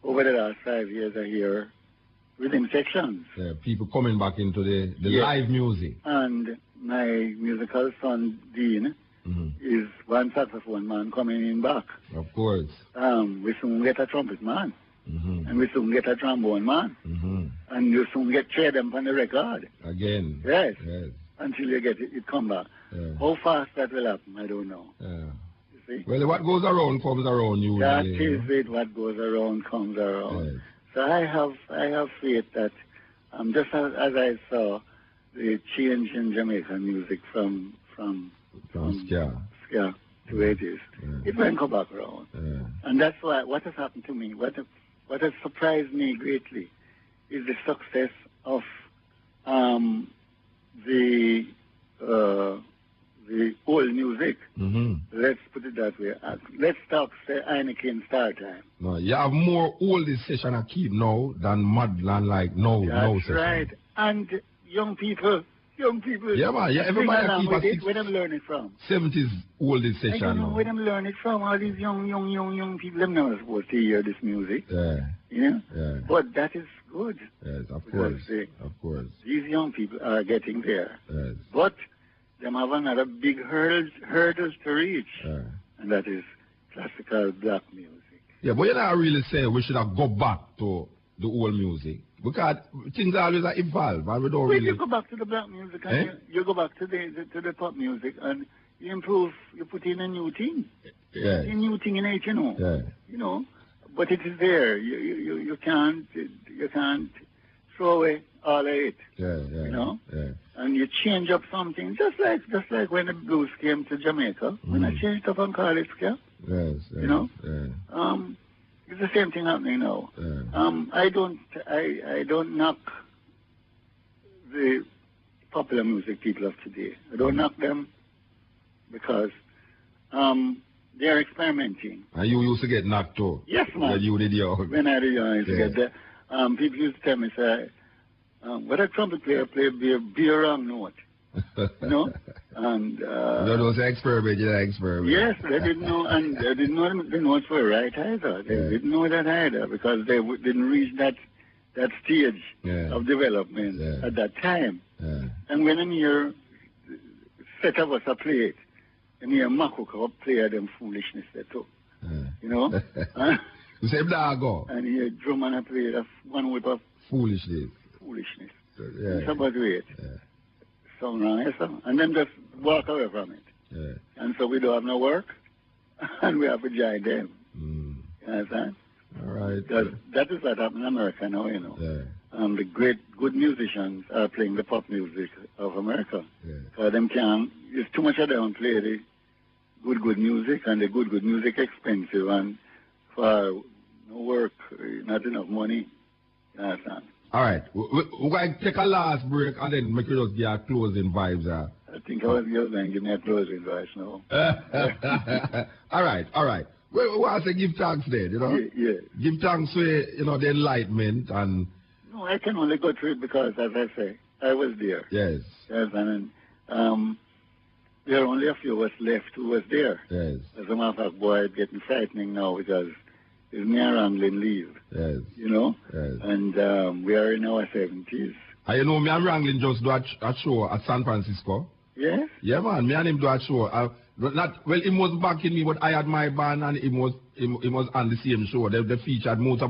Over the last 5 years, I hear rhythm sections. Yeah, people coming back into the live music. And my musical son, Dean, is one saxophone man coming in back. Of course. We soon get a trumpet man. And we soon get a trombone man. And you soon get three of them on the record. Again. Yes. Until you get it come back. How fast that will happen, I don't know. You see? Well, what goes around comes around usually. That is it. What goes around comes around. So I have faith that just as I saw the change in Jamaican music from ska to 80s, it won't come back around. And that's why what has happened to me, what has surprised me greatly is the success of the old music. Let's put it that way. Let's talk, say, Heineken Star Time. No, you have more oldies session I keep now than Madland like no That's session. right. And young people. Yeah, man. Yeah, everybody keep a where them learn it from? 70s oldies session. I don't know where them learn it from. All these young people, them never supposed to hear this music. Yeah. But that is good. Yes, of course. Of course. These young people are getting there. Yes. But them have another big hurdles to reach. And that is classical black music. Yeah, but you're not really saying we should have go back to the old music. Because things always are evolve and we don't really... You go back to the black music and you go back to the pop music and you improve, you put in a new thing. Yeah. A new thing in it, you know. Yeah. You know. But it is there. You can't throw away all of it. You know? Yeah. And you change up something, just like when the blues came to Jamaica, when I changed up and called it ska. Yes. You know? It's the same thing happening now. I don't knock the popular music people of today. I don't knock them because they're experimenting. And you used to get knocked too? Yes, man. When you did your... When I did young, I used to get there. People used to tell me, say, what a trumpet player play be a wrong note. You know? And that was an experiment, Yes, they didn't know, and they didn't know the notes were right either. They didn't know that either because they didn't reach that stage of development at that time. And when in your set of us a play it, and your Makuka play them foolishness they took. You know? You say go. And your drum and play one whip of foolishness. It's about it. Song wrong, and then just walk away from it. And so we don't have no work, and we have to join them. You understand? All right. That is what happened in America now, you know. The good musicians are playing the pop music of America. Them it's too much of them play the good music, and the good music expensive, and for no work, not enough money. You understand? All right. We're going to take a last break and then make you just get a closing vibes. I think I was just going to give me a closing advice now. All right. We want to give thanks then, you know? Yeah. Give thanks for, the enlightenment and... No, I can only go through it because, as I say, I was there. Yes. Yes, and there are only a few of us left who was there. Yes. As a matter of fact, boy, it's getting frightening now because it's near wrangling leave. Yes. Yes. And we are in our 70s. And me and Wrangling just do a show at San Francisco. Yes? Yeah, man. Me and him do a show. He was backing me, but I had my band and he was on the same show. They featured Muta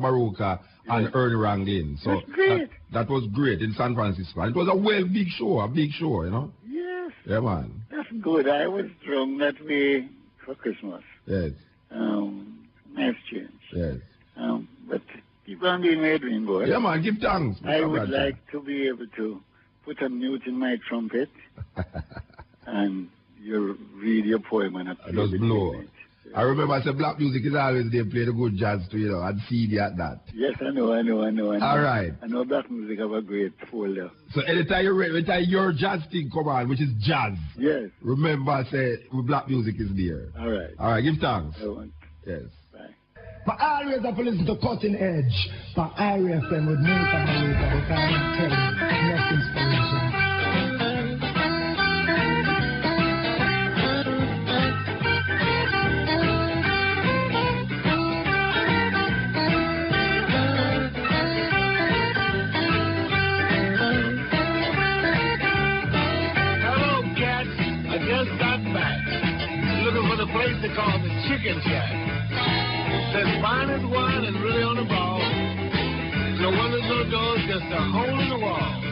and Ernie Wrangling. So that's great. That was great in San Francisco. And it was a big show, Yes. Yeah, man. That's good. I was drunk that way for Christmas. Yes. Nice change. Yes. But keep on doing what you're doing, boy. Yeah, man. Give thanks. I would like to be able to put a mute in my trumpet and you read your poem and I just blow. I remember I said black music is always they play the good jazz too, and CD at that. Yes, I know. All right. I know black music have a great folder. So anytime your jazz thing come on, which is jazz. Yes. Remember I say black music is there. All right. All right, give thanks. I want. Yes. Bye. But always have to listen to Cutting Edge. But IRFM with Muta because I'm telling you, nothing's for you. Place they call the Chicken Shack. Says fine as wine and really on the ball. No windows, no doors, just a hole in the wall.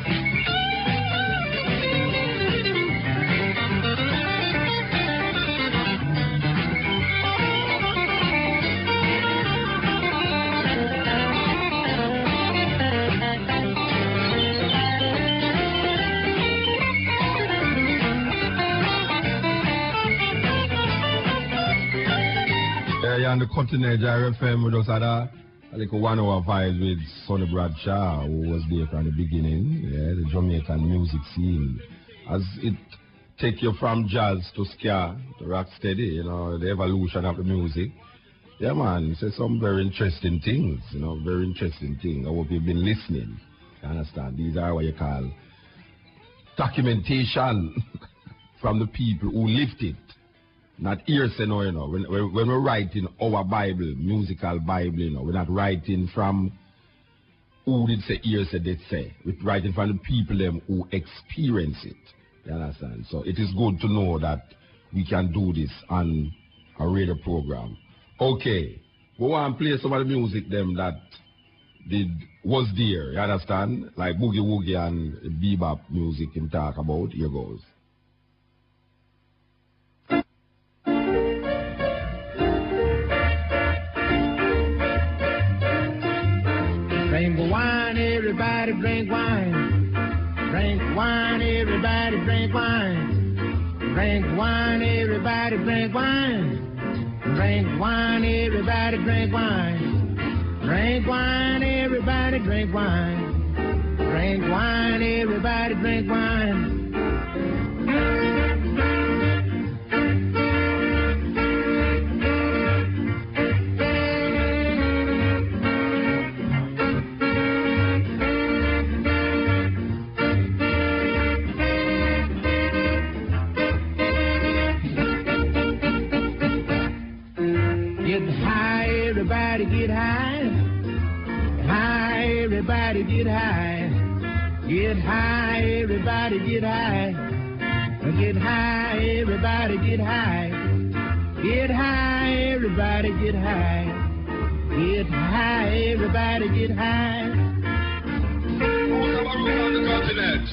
On the Cutting Edge IRFM, we just had a little 1 hour vibes with Sonny Bradshaw, who was there from the beginning, the Jamaican music scene. As it take you from jazz to ska to rock steady, the evolution of the music. Yeah, man, he said some very interesting things, very interesting things. I hope you've been listening. You understand? These are what you call documentation from the people who lived it. Not hearsay, When we're writing our Bible, musical Bible, we're not writing from who did say hearsay, did say. We're writing from the people them who experience it. You understand? So it is good to know that we can do this on a radio program. Okay, we want to play some of the music them that was there. You understand? Like Boogie Woogie and bebop music him talk about. Here goes. Drink wine, everybody drink wine. Drink wine, everybody drink wine. Drink wine, everybody drink wine. Drink wine, everybody drink wine. Drink wine, everybody drink wine. Drink wine, everybody drink wine. Get high, high, everybody get high. Get high, everybody get high. Get high, everybody get high. Get high, everybody get high. Get high, everybody get high. Who's on the continent?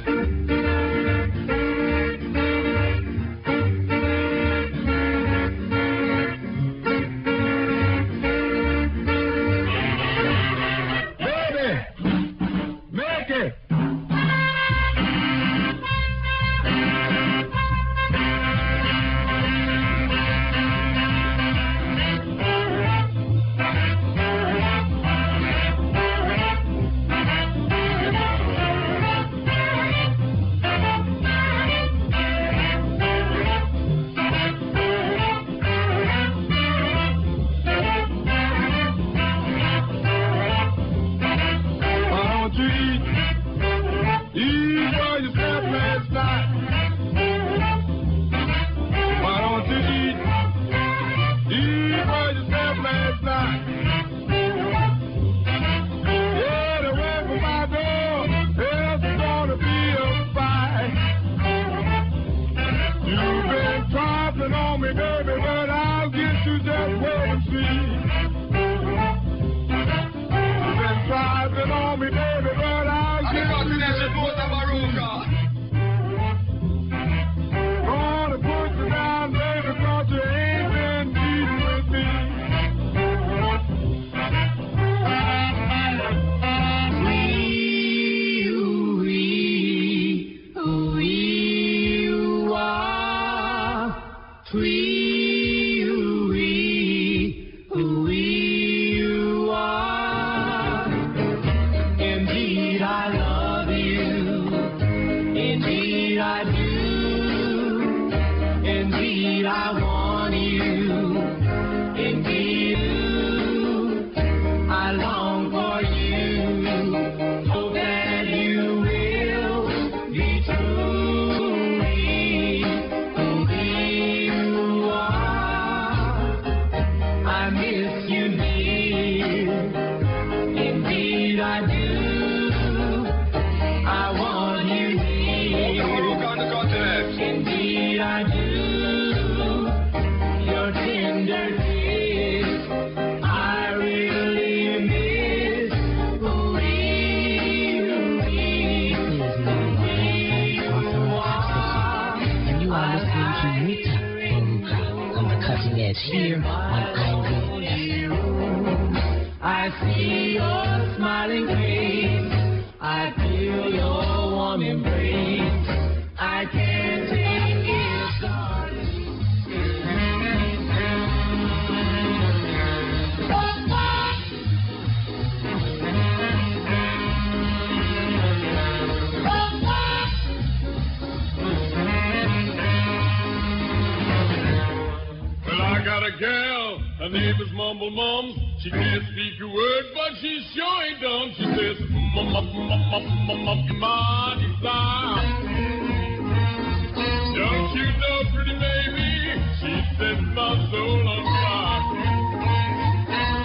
see your smiling face. I feel your warm embrace. I can't take it, darling. Well, I got a gal, her name is Mumble Mums. She can't speak a word, but she sure ain't dumb. She says, my desire. Don't you know, pretty baby, she sets my soul on fire.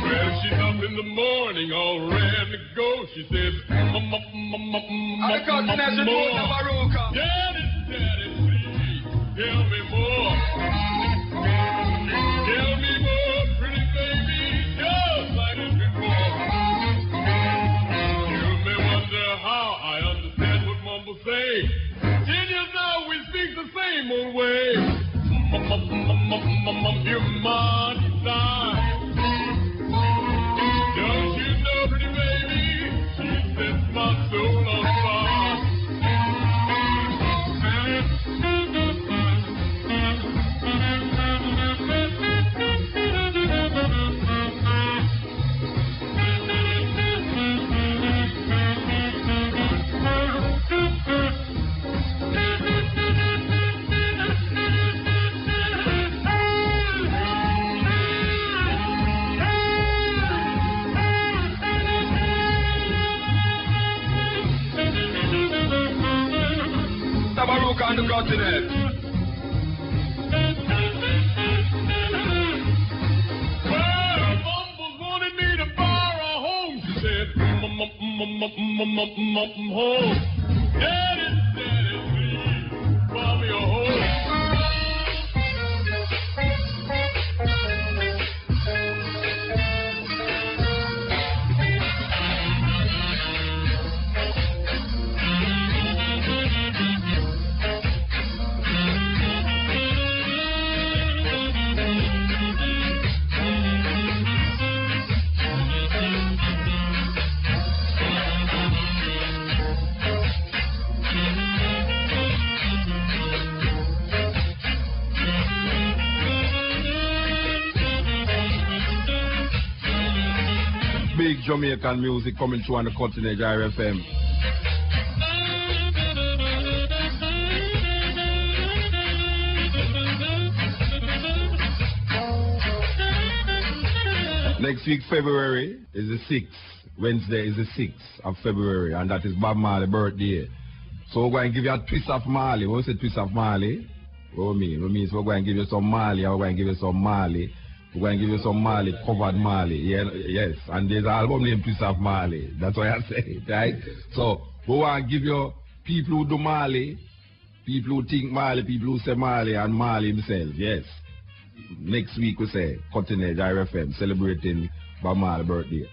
Well, she's up in the morning, all ready to go. She says, Daddy, Daddy, please, tell me more. Tell me more, pretty baby, just like it before. You may wonder how I understand what Mumble say. 10 years now we speak the same old way. You're my desire. Don't you know, pretty baby, she sets my soul on fire. Tabaruka on the continent. Well, Mumbles wanted me to borrow home. She said, home. Daddy, Daddy, please, borrow me a home. Big Jamaican music coming through on the continent, IRFM. Next week, February, is the 6th. Wednesday is the 6th of February, and that is Bob Marley's birthday. So we're going to give you a twist of Marley. When we say twist of Marley, what do we mean? It means we're going to give you some Marley, and we're going to give you some Marley. We're going to give you some Marley, covered Marley. Yeah, yes, and there's an album named Twist of Marley. That's what I say, right? So we want to give you people who do Marley, people who think Marley, people who say Marley, and Marley himself. Yes. Next week we say Continent IRFM celebrating Bob Marley's birthday.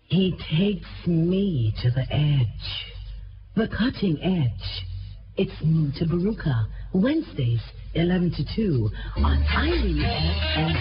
He takes me to the edge, the cutting edge. It's Muta Baruka, Wednesdays, 11 to 2 on IRFM.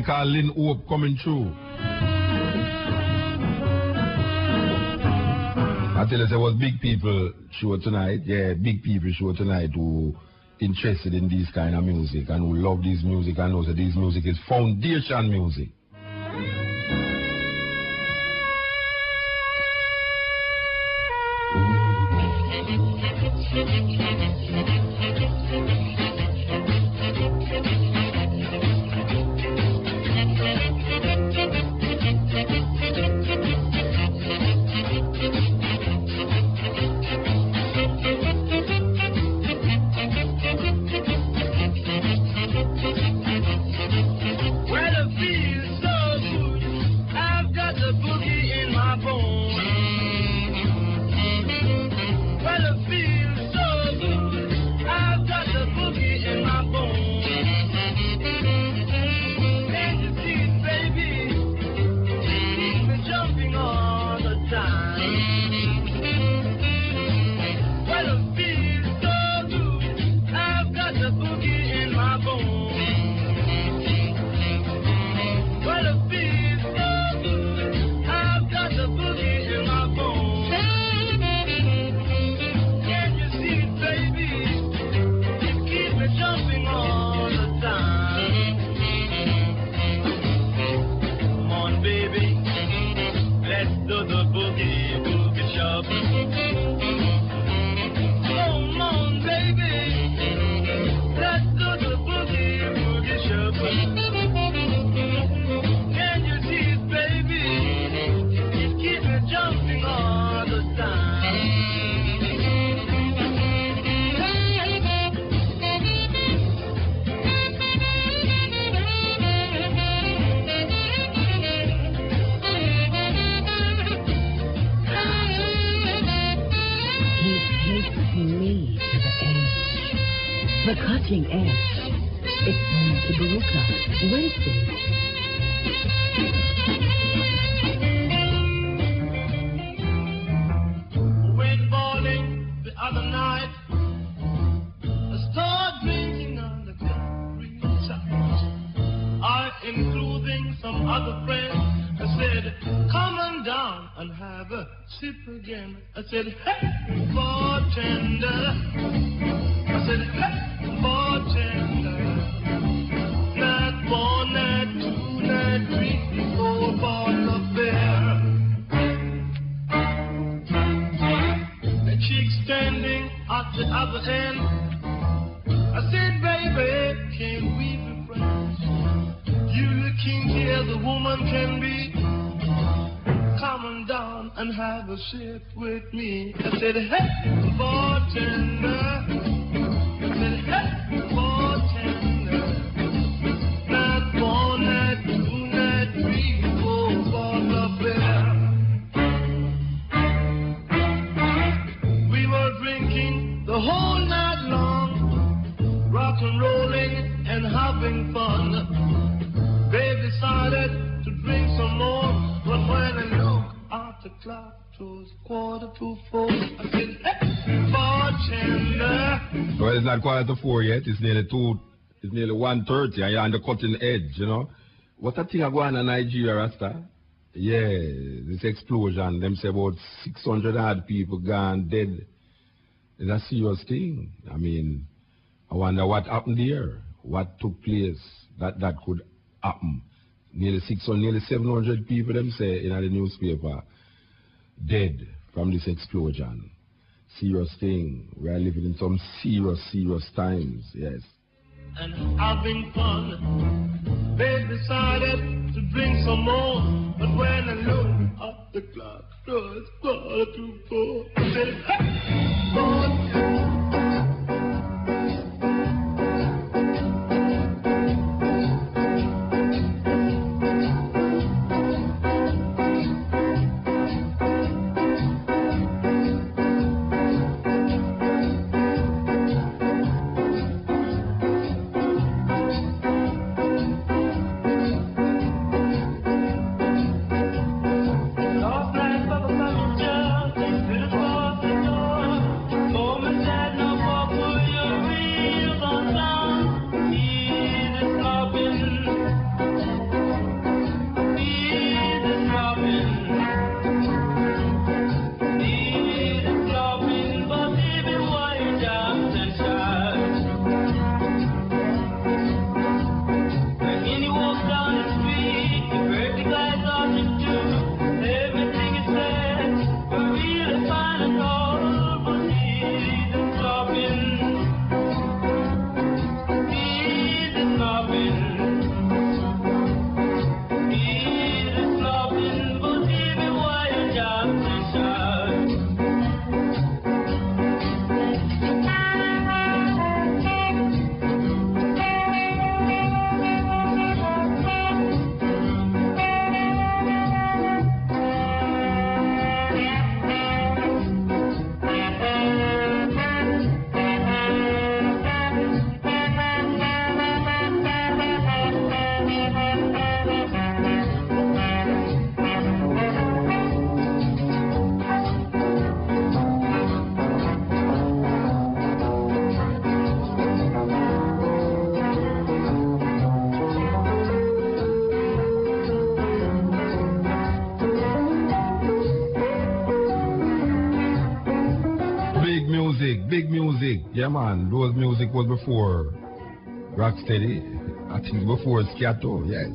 one called Lynn Hope coming through. I tell you, there was big people show tonight. Yeah, big people show tonight who interested in this kind of music and who love this music and know that this music is foundation music. The Cutting Edge. It's Muta Baruka, Wednesday. When falling the other night, I started drinking on the country side. I, including some other friends, I said, come on down and have a sip again. I said, hey, bartender. I said, hey, bartender. Not one, not two, not three, 4 bottles of beer. The chick standing at the other end. I said, baby, can we be friends? You looking here, the woman can be. Come on down and have a sip with me. I said, hey, bartender. I said, hey, bartender. Not one, not two, not three, 4 bottles of beer. We were drinking the whole night long, rock and rolling and having fun. They decided to drink some more, but when I looked at the clock, it was 3:45. I said, hey, bartender. Well, it's not 3:45 yet. It's nearly 2. It's nearly 1:30, and you're on the cutting edge, you know. What a thing going on in Nigeria, Rasta? Yeah, this explosion. Them say about 600 odd people gone dead. It's a serious thing. I mean, I wonder what happened there. What took place that could happen. Nearly 700 people, them say in the newspaper, dead from this explosion. Serious thing. We are living in some serious times, yes. And having fun. They decided to drink some more, but when I looked at the clock, it was 4:45. I said, hey, bartender. Last night, Baba Samuel, they stood across the door. Yeah, man, those music was before Rocksteady. I think before Scato, yes.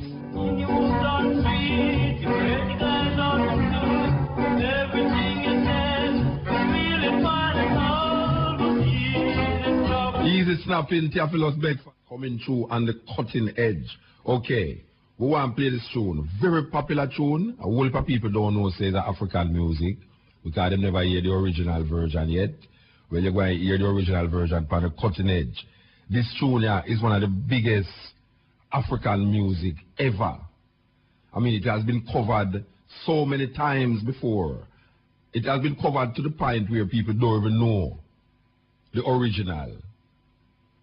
Easy snapping, Theophilus Beck coming through on the cutting edge. Okay, we want to play this tune. Very popular tune. A whole lot of people don't know, say, the African music because they never hear the original version yet. Well, you're going to hear the original version on the cutting edge. This tune here is one of the biggest African music ever. I mean, it has been covered so many times before. It has been covered to the point where people don't even know the original.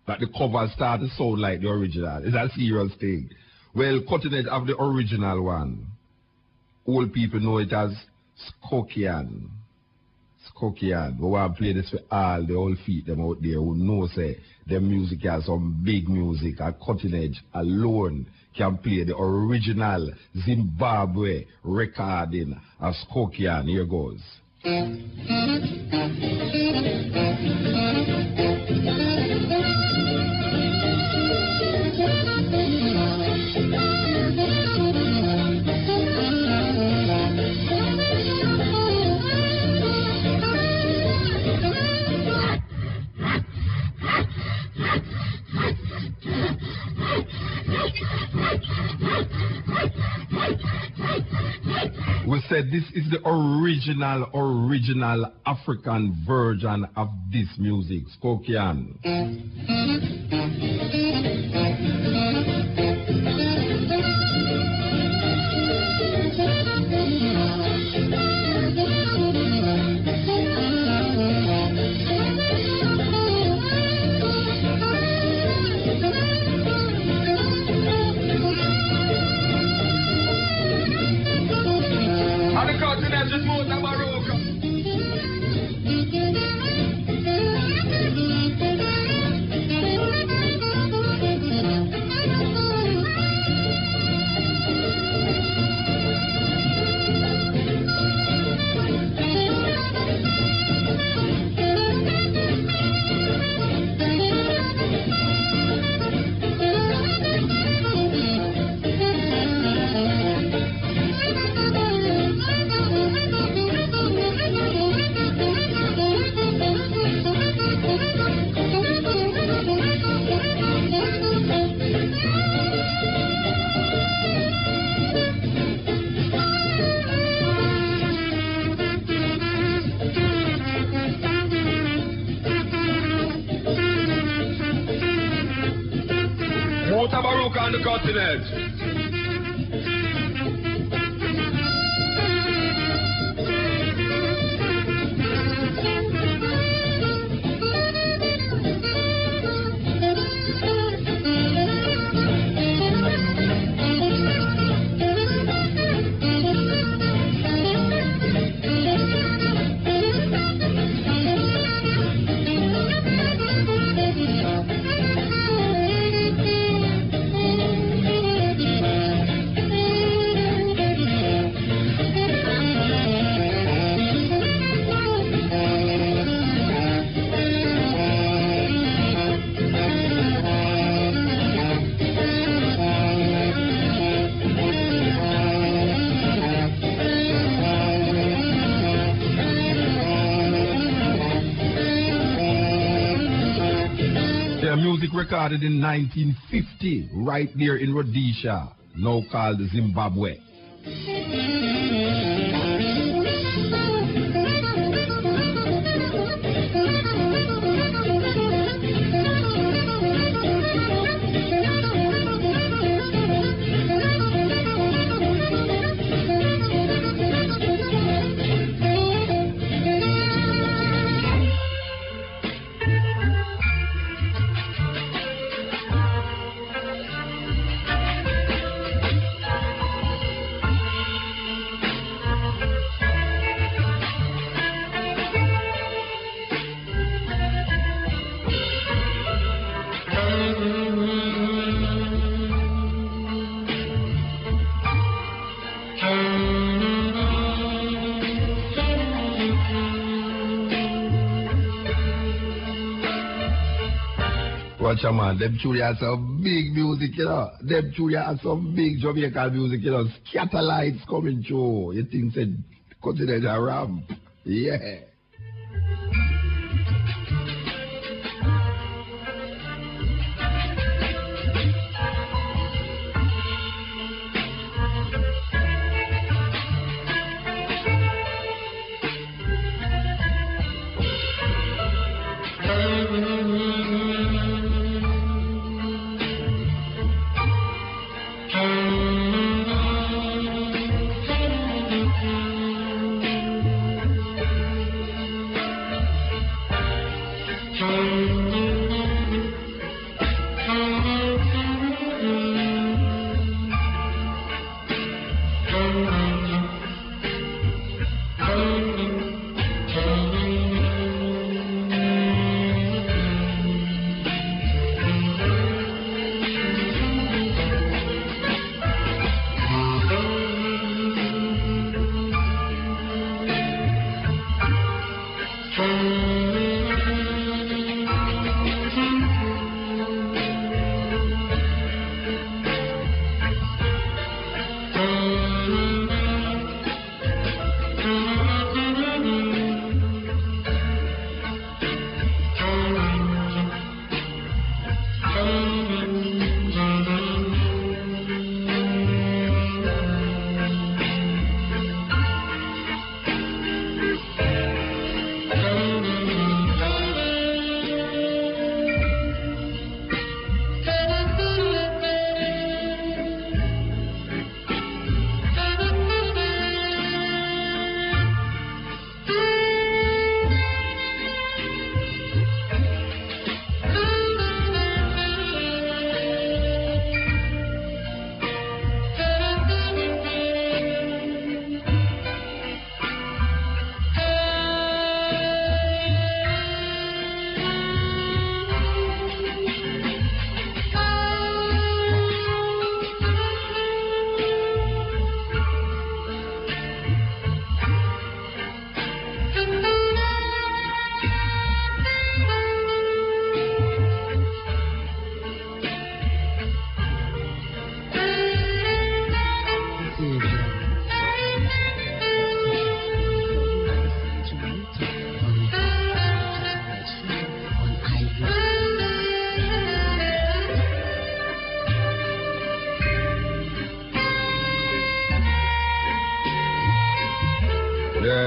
That the cover start to sound like the original. It's a serious thing. Well, cutting edge of the original one. Old people know it as Skokian. Skokian. We want to play this for all the old feet them out there who know say the music has some big music. A cutting edge alone can play the original Zimbabwe recording of Skokian. Here goes. We said this is the original African version of this music, Skokian. Muta on the cutting edge. Music recorded in 1950, right there in Rhodesia, now called Zimbabwe. Watch a man, them truly have some big music, you know. Them truly have some big Jamaican music, you know. Scatter lights coming through. You think said consider it a ramp. Yeah.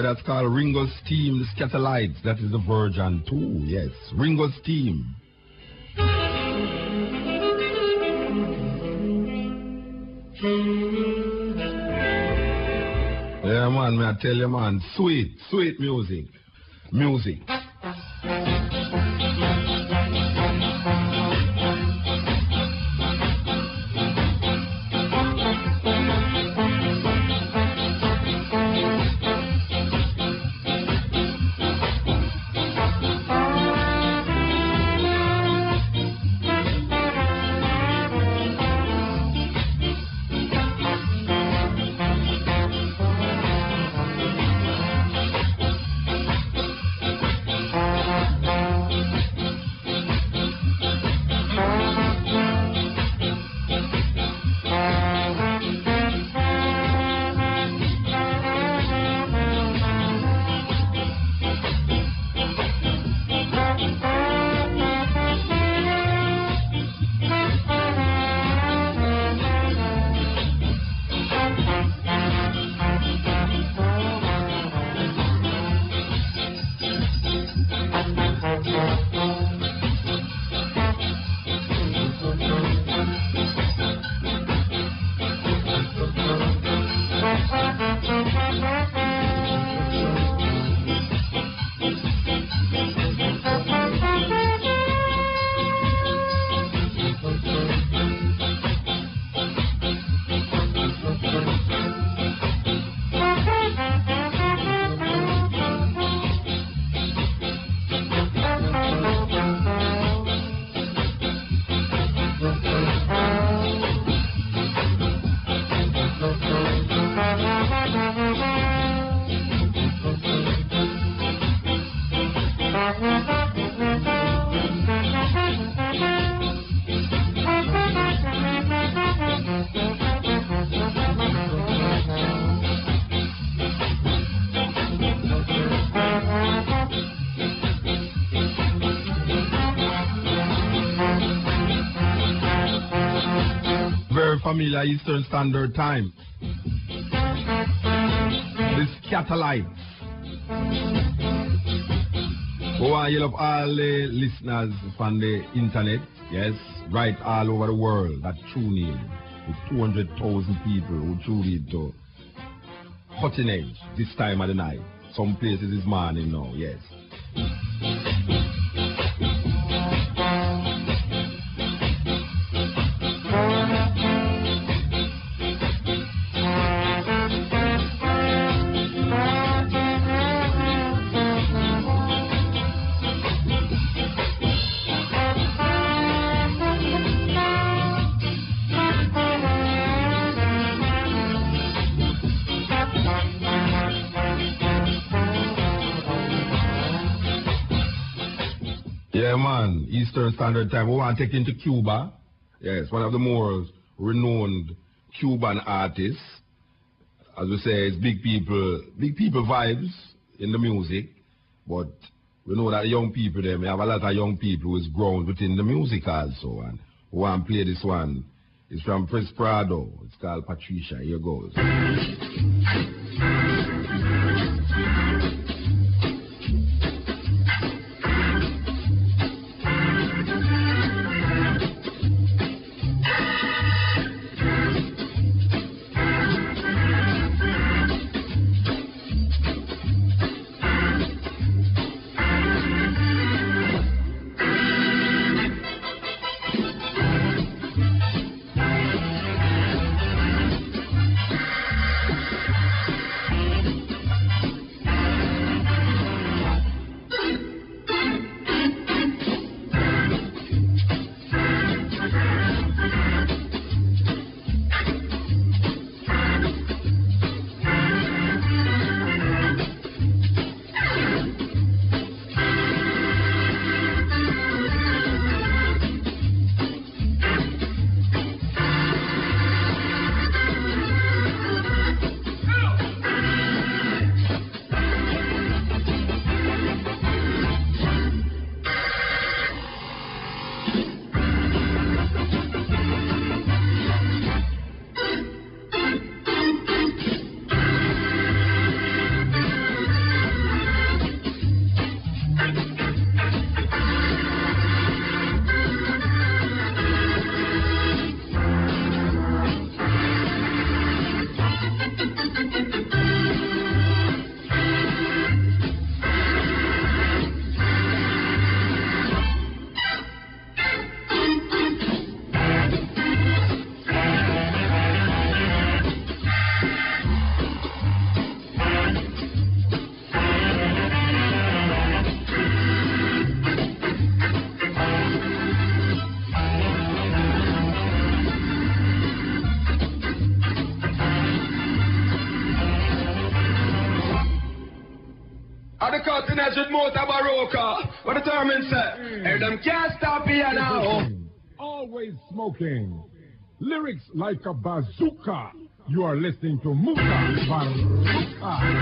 That's called Ringo's Team, the Scatter Lights. That is the version 2, yes. Ringo's Team. Yeah, man, may I tell you, man, sweet music. Music. very familiar Eastern Standard Time. This Catalyte. Oh, I yell up all the listeners from the internet, yes, right all over the world that tune in. With 200,000 people who tune in to Cutting Edge this time of the night. Some places is morning now, yes. Yeah, man, Eastern Standard Time. We want to take into Cuba. Yes, one of the more renowned Cuban artists. As we say, it's big people vibes in the music. But we know that young people, we have a lot of young people who is grown within the music also. And we want to play this one. It's from Prince Prado. It's called Patricia. Here goes. Cutting Edge with Muta what the determined say? Hey, them can't stop here now. Always smoking. Lyrics like a bazooka. You are listening to Muta Baruka.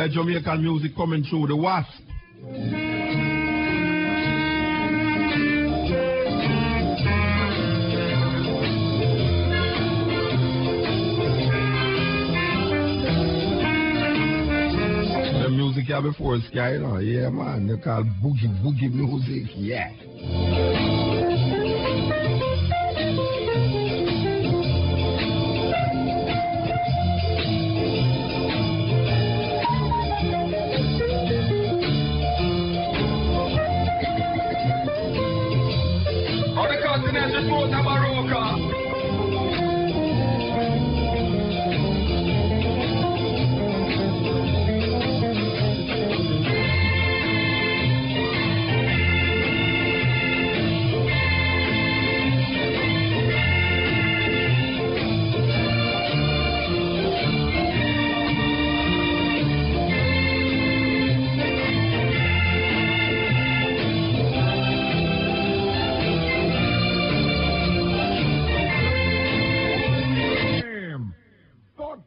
boy Jamaican music coming through the Wasp. The music here before Sky, you know, yeah man, they call boogie music, yeah. Muta Baroka.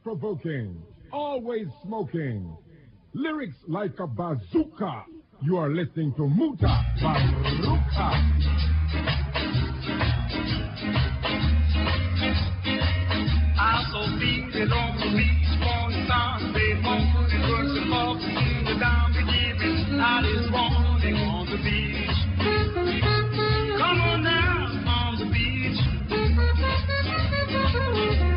Provoking, always smoking, lyrics like a bazooka. You are listening to Muta Baroka. I saw people on the beach on Sunday morning, working off the down beginning. I is morning on the beach. Come on down on the beach.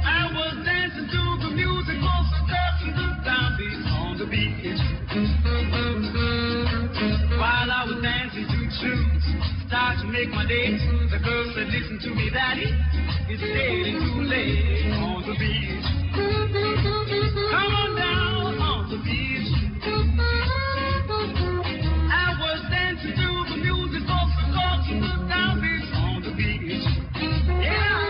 I was dancing to the music, also dancing to down beach on the beach. While I was dancing to tunes, start to make my day. The girl said, listen to me, daddy, it's getting too late on the beach. Come on down on the beach. I was dancing to the music, also dancing to down beach on the beach. Yeah.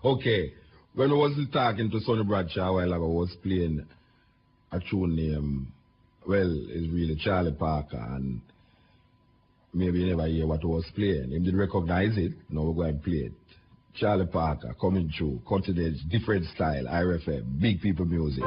Okay, when I was talking to Sonny Bradshaw a while ago, I was playing a tune name, well, it's really Charlie Parker, and maybe you never hear what I was playing. He did recognize it, now we're going to play it. Charlie Parker, coming through, cutting edge, different style, IRFM, big people music.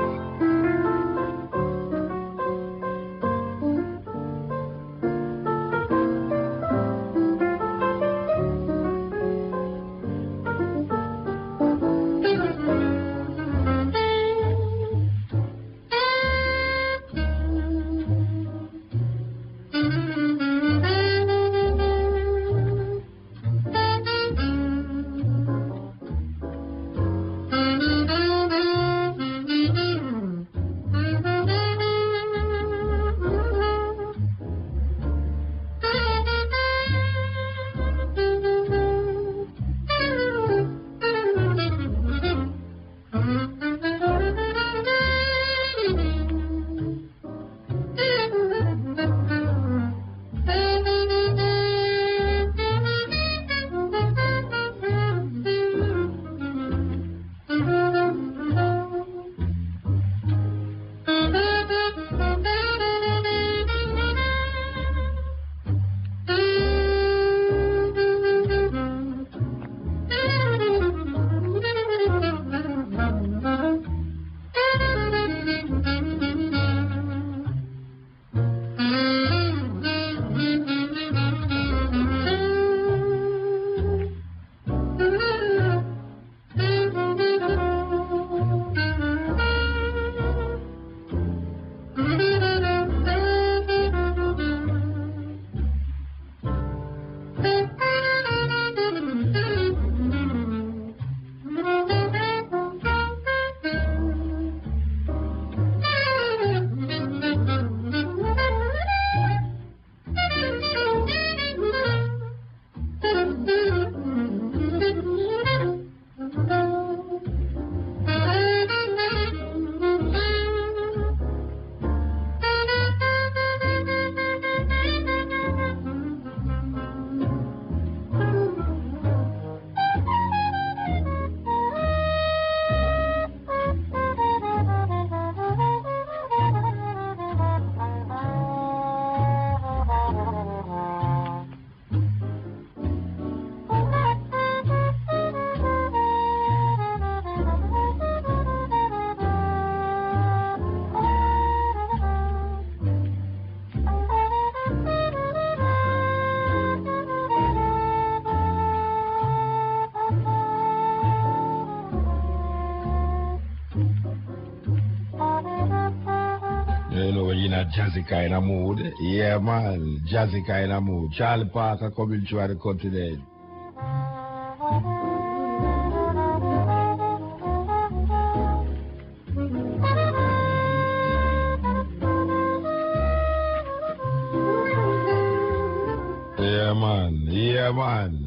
in a jazzy kind of mood. Yeah, man, jazzy kind of mood. Charlie Parker coming through at the continent.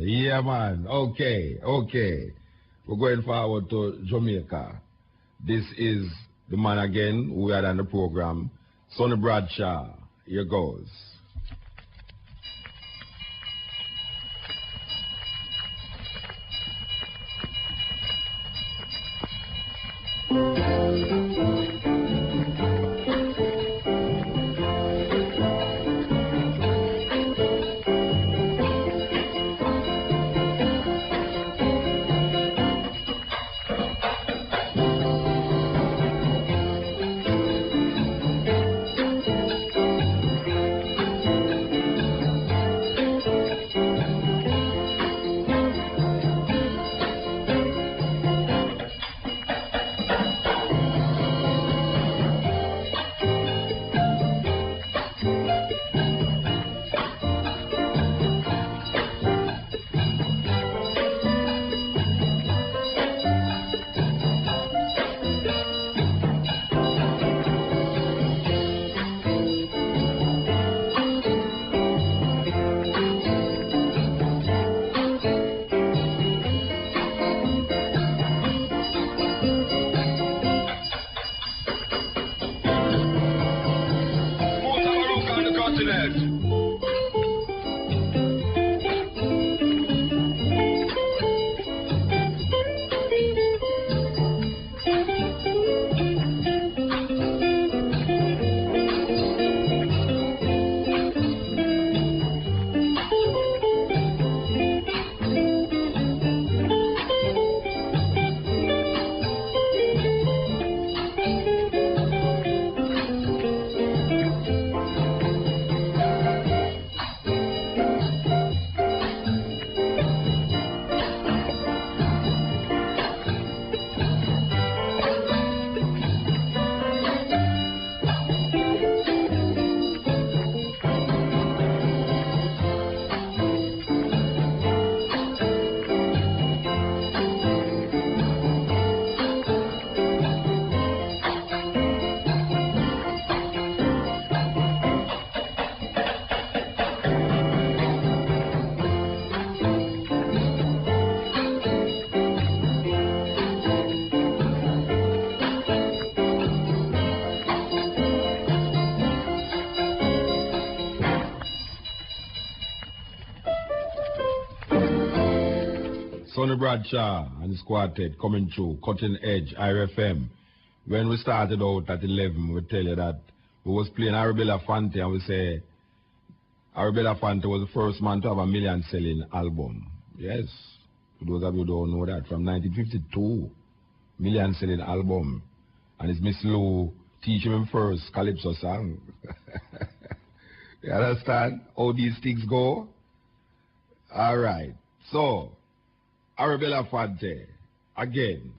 Yeah, man. Okay. We're going forward to Jamaica. This is the man again who had on the program, Sonny Bradshaw. Here goes. Sonny Bradshaw and his quartet coming through, Cutting Edge, IRFM. When we started out at 11, we tell you that we was playing Arabella Fante, and we say Arabella Fante was the first man to have a million-selling album. Yes, for those of you who don't know that, from 1952, million-selling album. And it's Miss Lou teaching him first Calypso song. You understand how these things go? All right, so Arabella Fante, again.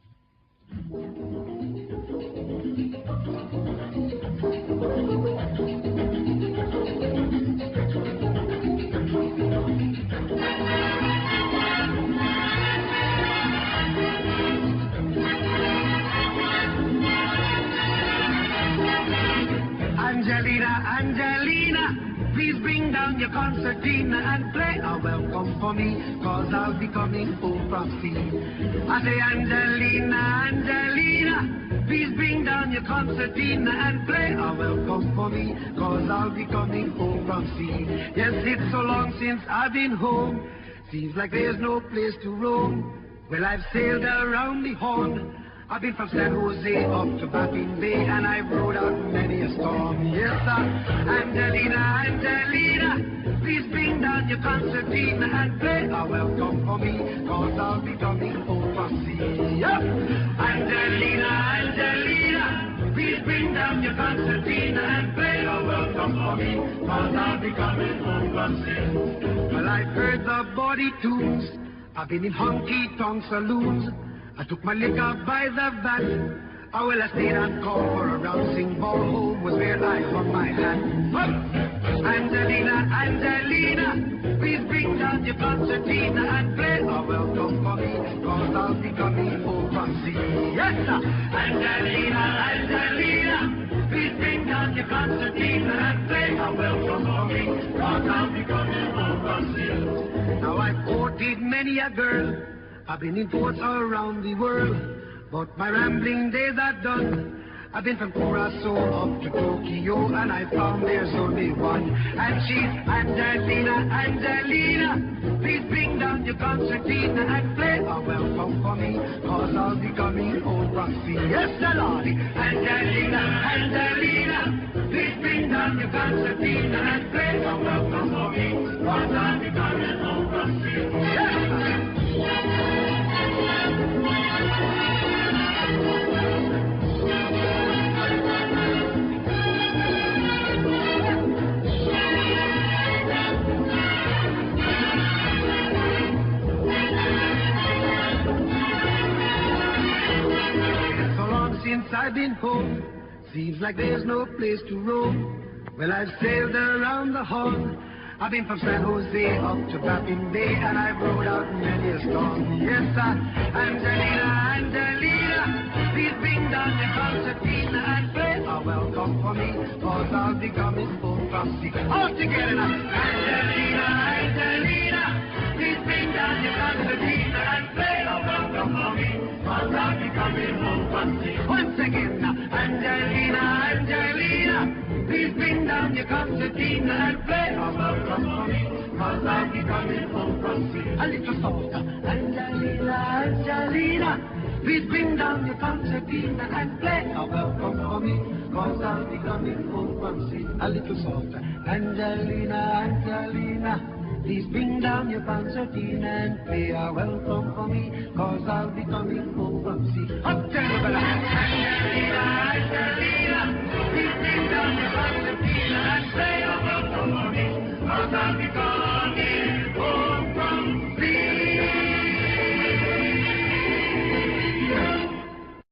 Angelina, please bring down your concertina and play a welcome for me, cause I'll be coming home from sea. I say, Angelina, please bring down your concertina and play a welcome for me, cause I'll be coming home from sea. Yes, it's so long since I've been home, seems like there's no place to roam. Well, I've sailed around the Horn, I've been from San Jose up to Baffin Bay, and I've rode out many a storm. Yes, sir. Angelina, please bring down your concertina and play a welcome for me, cause I'll be coming home from sea. Yep. Angelina, please bring down your concertina and play a welcome for me, cause I'll be coming home from sea. Well, I've heard the body tunes, I've been in honky-tonk saloons, I took my liquor by the vat, Oh, well, I stayed on call for a rousing ball. Home was where I hung my hat. Angelina, Angelina, please bring down your concertina and play a welcome for me, cause I'll be coming home from sea. Yes, sir. Angelina, Angelina, please bring down your concertina and play a welcome for me, cause I'll be coming home from sea. Now I've courted many a girl, I've been in ports all around the world, but my rambling days are done. I've been from Curacao up to Tokyo, and I found there's only one, and she's Angelina, Angelina. Please bring down your concertina and play a welcome for me, cause I'll be coming home from sea. Yes, the Lord. Angelina, Angelina, please bring down your concertina and play a welcome for me, cause I'll be coming home from sea. Yes, since I've been home, seems like there's no place to roam. Well, I've sailed around the Horn. I've been from San Jose up to Baffin Bay, and I've rode out many a storm. Yes, sir. Angelina, Angelina, please bring down the concertina and play a welcome for me, cause I'll be coming home from sea. All together now. Angelina, Angelina, please bring down your concertina and play a welcome for me, cause I'll be coming home from sea. Once again now. Angelina, Angelina, please bring down your concertina and play a welcome for me, cause I'll be coming home from sea. A little softer. Angelina, Angelina, please bring down your concertina and play a welcome for me, cause I'll be coming home from sea. A little softer. Angelina, Angelina, please bring down your concertina and play a welcome for me, cause I'll be coming home from sea.